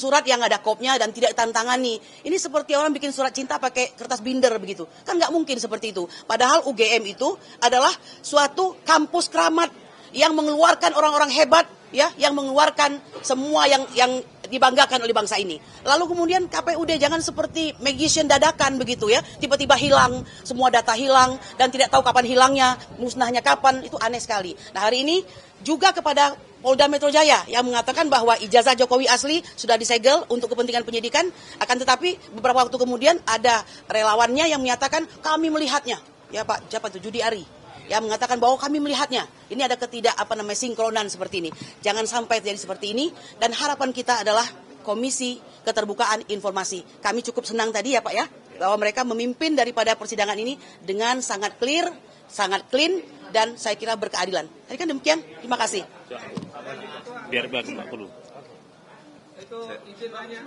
surat yang ada kopnya dan tidak tantangani. Ini seperti orang bikin surat cinta pakai kertas binder begitu. Kan nggak mungkin seperti itu. Padahal UGM itu adalah suatu kampus keramat yang mengeluarkan orang-orang hebat, ya, yang mengeluarkan semua yang dibanggakan oleh bangsa ini. Lalu kemudian KPUD jangan seperti magician dadakan begitu ya, tiba-tiba hilang, semua data hilang dan tidak tahu kapan hilangnya, musnahnya kapan, itu aneh sekali. Nah hari ini juga kepada Polda Metro Jaya yang mengatakan bahwa ijazah Jokowi asli sudah disegel untuk kepentingan penyidikan, akan tetapi beberapa waktu kemudian ada relawannya yang menyatakan kami melihatnya, ya Pak, siapa itu, Judi Ari, yang mengatakan bahwa kami melihatnya. Ini ada sinkronan seperti ini. Jangan sampai terjadi seperti ini, dan harapan kita adalah Komisi Keterbukaan Informasi. Kami cukup senang tadi ya Pak ya, bahwa mereka memimpin daripada persidangan ini dengan sangat clear, sangat clean, dan saya kira berkeadilan. Tadi kan demikian, terima kasih. Biar nggak perlu. Itu izin lainnya.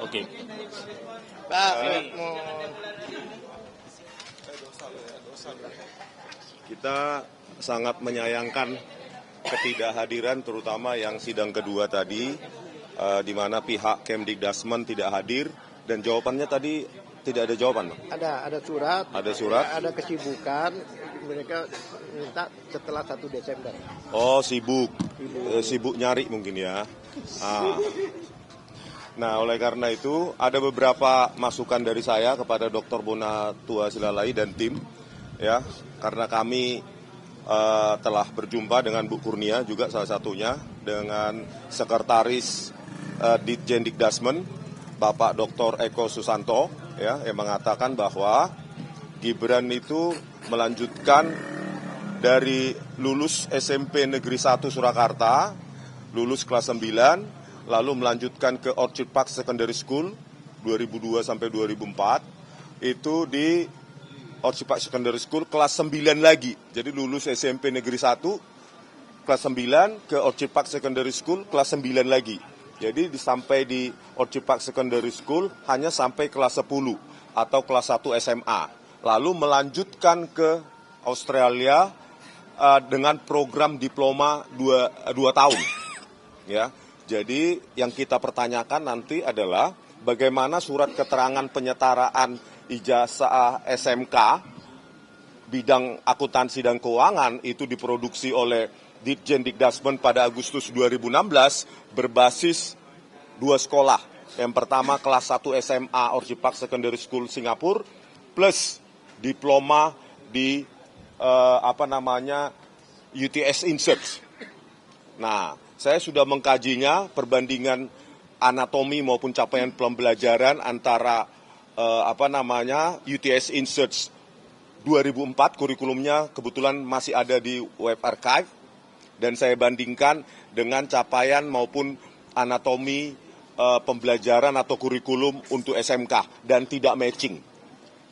Oke. Pak, kita sangat menyayangkan ketidakhadiran terutama yang sidang kedua tadi, di mana pihak Kemdikdasmen tidak hadir dan jawabannya tadi tidak ada jawaban. ada surat. Ada surat. Ada kesibukan. Mereka minta setelah 1 Desember. Oh, sibuk nyari mungkin ya. Nah, oleh karena itu ada beberapa masukan dari saya kepada Dr. Bonatua Silalahi dan tim, ya, karena kami telah berjumpa dengan Bu Kurnia juga salah satunya, dengan Sekretaris Ditjen Dikdasmen Bapak Dr. Eko Susanto, ya, yang mengatakan bahwa Gibran itu melanjutkan dari lulus SMP Negeri 1 Surakarta, lulus kelas 9, lalu melanjutkan ke Orchid Park Secondary School 2002 sampai 2004, itu di Orchid Park Secondary School kelas 9 lagi. Jadi lulus SMP Negeri 1 kelas 9 ke Orchid Park Secondary School kelas 9 lagi. Jadi sampai di Orchid Park Secondary School hanya sampai kelas 10 atau kelas 1 SMA. Lalu melanjutkan ke Australia dengan program diploma 2 tahun. Ya. Jadi yang kita pertanyakan nanti adalah bagaimana surat keterangan penyetaraan ijazah SMK bidang akuntansi dan keuangan itu diproduksi oleh Ditjen Dikdasmen pada Agustus 2016 berbasis 2 sekolah. Yang pertama kelas 1 SMA Orchid Park Secondary School Singapura plus diploma di UTS InSearch. Nah, saya sudah mengkajinya perbandingan anatomi maupun capaian pembelajaran antara UTS InSearch 2004 kurikulumnya kebetulan masih ada di web archive, dan saya bandingkan dengan capaian maupun anatomi pembelajaran atau kurikulum untuk SMK dan tidak matching.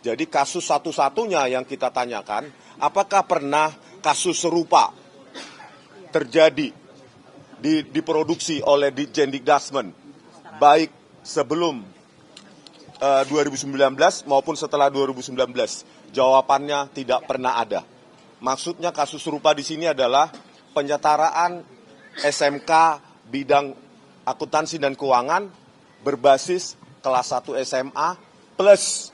Jadi kasus satu-satunya yang kita tanyakan, apakah pernah kasus serupa terjadi diproduksi oleh Ditjen Dikdasmen baik sebelum 2019 maupun setelah 2019? Jawabannya tidak pernah ada. Maksudnya kasus serupa di sini adalah penyetaraan SMK bidang akuntansi dan keuangan berbasis kelas 1 SMA plus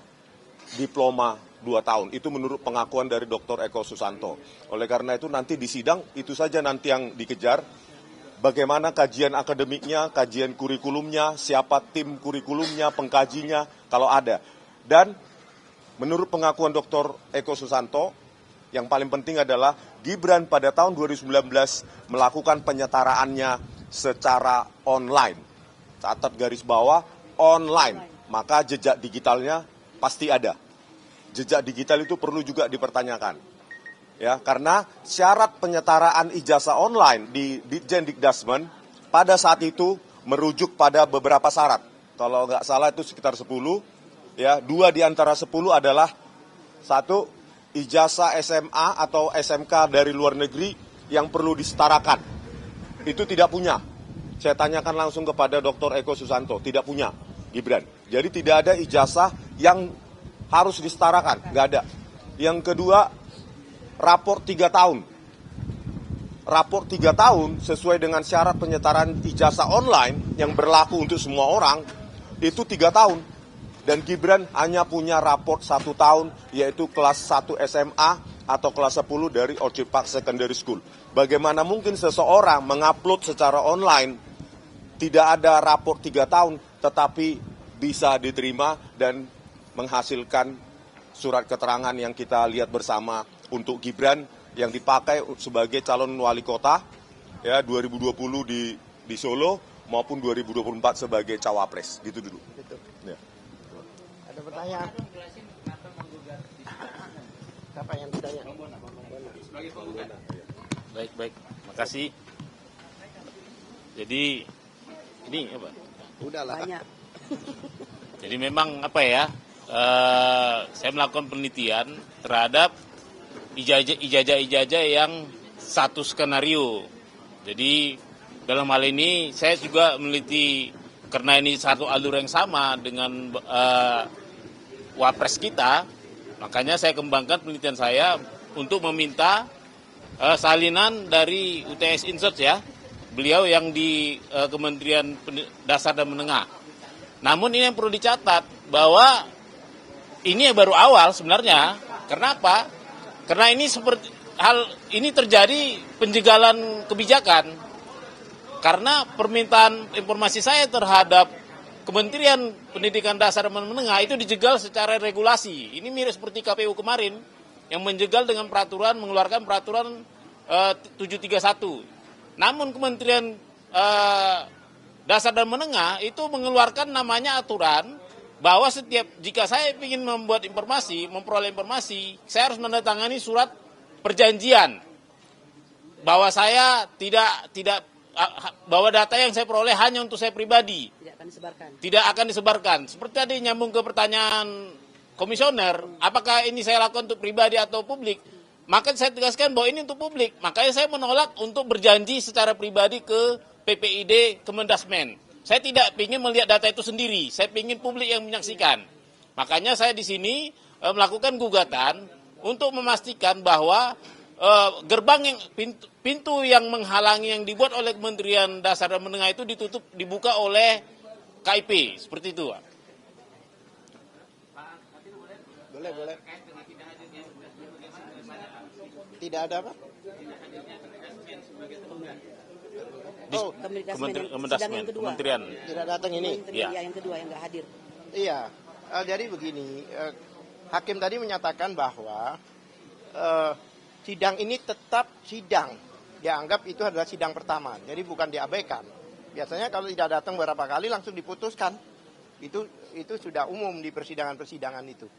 diploma 2 tahun. Itu menurut pengakuan dari Dr. Eko Susanto. Oleh karena itu nanti di sidang itu saja nanti yang dikejar. Bagaimana kajian akademiknya, kajian kurikulumnya, siapa tim kurikulumnya, pengkajinya, kalau ada. Dan menurut pengakuan Dr. Eko Susanto, yang paling penting adalah Gibran pada tahun 2019 melakukan penyetaraannya secara online. Catat garis bawah, online. Maka jejak digitalnya pasti ada. Jejak digital itu perlu juga dipertanyakan. Ya, karena syarat penyetaraan ijazah online di Ditjen Dikdasmen pada saat itu merujuk pada beberapa syarat. Kalau nggak salah itu sekitar 10. Ya, 2 di antara 10 adalah 1, ijazah SMA atau SMK dari luar negeri yang perlu disetarakan. Itu tidak punya. Saya tanyakan langsung kepada Dr. Eko Susanto, tidak punya Gibran. Jadi tidak ada ijazah yang harus disetarakan, nggak ada. Yang kedua, rapor 3 tahun. Rapor 3 tahun sesuai dengan syarat penyetaraan ijazah online yang berlaku untuk semua orang, itu 3 tahun. Dan Gibran hanya punya rapor 1 tahun, yaitu kelas 1 SMA atau kelas 10 dari Orchid Park Secondary School. Bagaimana mungkin seseorang mengupload secara online, tidak ada rapor 3 tahun, tetapi bisa diterima dan menghasilkan surat keterangan yang kita lihat bersama untuk Gibran yang dipakai sebagai calon wali kota ya 2020 di Solo maupun 2024 sebagai cawapres. Gitu dulu. Ya. Ada pertanyaan? Siapa yang ditanya? Baik. Makasih. Jadi ini apa? Udahlah. Banyak. Jadi memang saya melakukan penelitian terhadap ijazah-ijazah yang satu skenario. Jadi dalam hal ini saya juga meneliti karena ini satu alur yang sama dengan wapres kita, makanya saya kembangkan penelitian saya untuk meminta salinan dari UTS InSearch ya, beliau yang di Kementerian Dasar dan Menengah. Namun ini yang perlu dicatat bahwa ini baru awal sebenarnya. Kenapa? Karena ini ini terjadi penjegalan kebijakan. Karena permintaan informasi saya terhadap Kementerian Pendidikan Dasar dan Menengah itu dijegal secara regulasi. Ini mirip seperti KPU kemarin. yang menjegal dengan mengeluarkan peraturan 731. Namun Kementerian Dasar dan Menengah itu mengeluarkan namanya aturan bahwa jika saya ingin memperoleh informasi, saya harus menandatangani surat perjanjian bahwa saya tidak bahwa data yang saya peroleh hanya untuk saya pribadi, tidak akan disebarkan. Seperti tadi nyambung ke pertanyaan komisioner, apakah ini saya lakukan untuk pribadi atau publik? Maka saya tegaskan bahwa ini untuk publik. Makanya saya menolak untuk berjanji secara pribadi ke PPID Kemendasmen. Saya tidak ingin melihat data itu sendiri. Saya ingin publik yang menyaksikan. Makanya saya di sini melakukan gugatan untuk memastikan bahwa pintu yang menghalangi yang dibuat oleh Kementerian Dasar dan Menengah itu dibuka oleh KIP. Seperti itu, Pak. Boleh. Tidak ada apa? Kementerian. Tidak datang ini. Yang kedua yang nggak hadir. Iya. Jadi begini, hakim tadi menyatakan bahwa sidang ini tetap sidang. Dianggap itu adalah sidang pertama. Jadi bukan diabaikan. Biasanya kalau tidak datang beberapa kali langsung diputuskan. Itu sudah umum di persidangan-persidangan itu.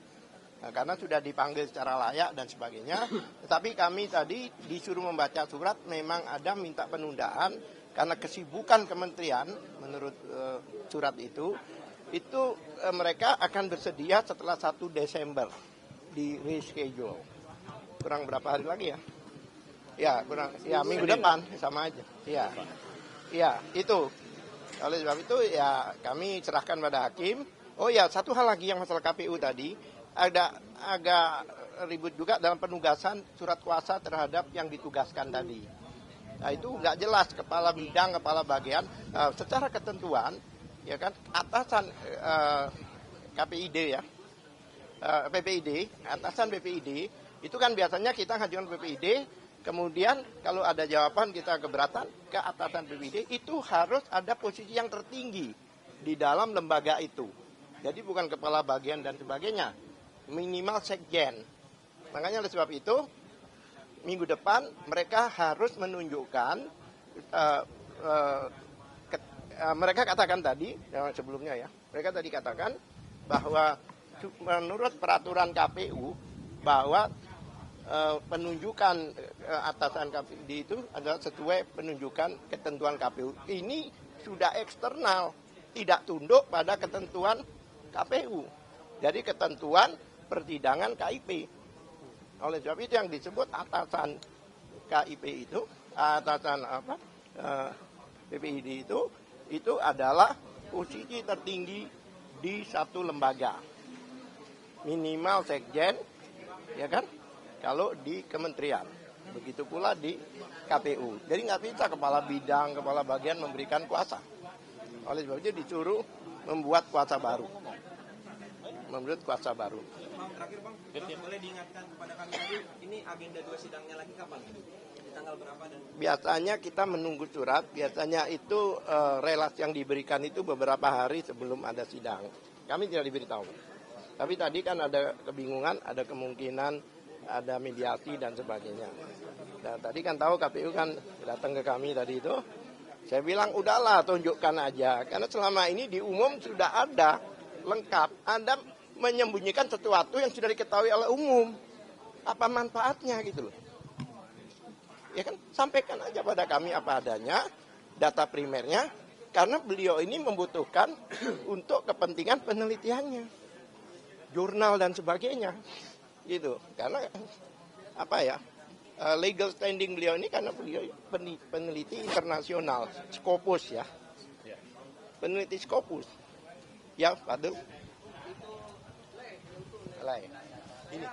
Nah, karena sudah dipanggil secara layak dan sebagainya. Tetapi kami tadi disuruh membaca surat, memang ada minta penundaan karena kesibukan kementerian menurut surat itu mereka akan bersedia setelah 1 Desember di reschedule. Kurang berapa hari lagi ya? Ya, minggu depan sama aja. Iya, itu. Oleh sebab itu ya kami serahkan pada hakim. Oh ya, satu hal lagi yang masalah KPU tadi. Agak ribut juga dalam penugasan surat kuasa terhadap yang ditugaskan tadi. Nah itu nggak jelas kepala bidang, kepala bagian. Secara ketentuan, ya kan atasan KPID ya, PPID, atasan PPID itu kan biasanya kita ngajukan PPID, kemudian kalau ada jawaban kita keberatan ke atasan PPID itu harus ada posisi yang tertinggi di dalam lembaga itu. Jadi bukan kepala bagian dan sebagainya. Minimal sekjen. Makanya oleh sebab itu minggu depan mereka harus menunjukkan mereka katakan tadi sebelumnya ya, mereka tadi katakan bahwa menurut peraturan KPU bahwa penunjukan atasan KPU itu adalah sesuai penunjukan ketentuan KPU. Ini sudah eksternal, tidak tunduk pada ketentuan KPU. Jadi ketentuan persidangan KIP. Oleh sebab itu yang disebut atasan KIP itu, atasan PPID itu adalah posisi tertinggi di satu lembaga. Minimal sekjen, ya kan? Kalau di kementerian. Begitu pula di KPU. Jadi nggak bisa kepala bidang, kepala bagian memberikan kuasa. Oleh sebab itu disuruh membuat kuasa baru. Menurut kuasa baru. Bang, terakhir Bang, boleh diingatkan kepada kami tadi, ini agenda 2 sidangnya lagi kapan? Di tanggal berapa? Dan biasanya kita menunggu surat, biasanya itu relasi yang diberikan itu beberapa hari sebelum ada sidang. Kami tidak diberitahu. Tapi tadi kan ada kebingungan, ada kemungkinan ada mediasi dan sebagainya. Nah, tadi kan tahu KPU kan datang ke kami tadi itu. Saya bilang udahlah tunjukkan aja, karena selama ini di umum sudah ada lengkap. Anda menyembunyikan sesuatu yang sudah diketahui oleh umum. Apa manfaatnya gitu loh. Ya kan, sampaikan aja pada kami apa adanya, data primernya, karena beliau ini membutuhkan untuk kepentingan penelitiannya. Jurnal dan sebagainya. Gitu. Karena apa ya? Legal standing beliau ini karena beliau peneliti internasional, Scopus ya. Peneliti Scopus. Ya, Fadil. Ini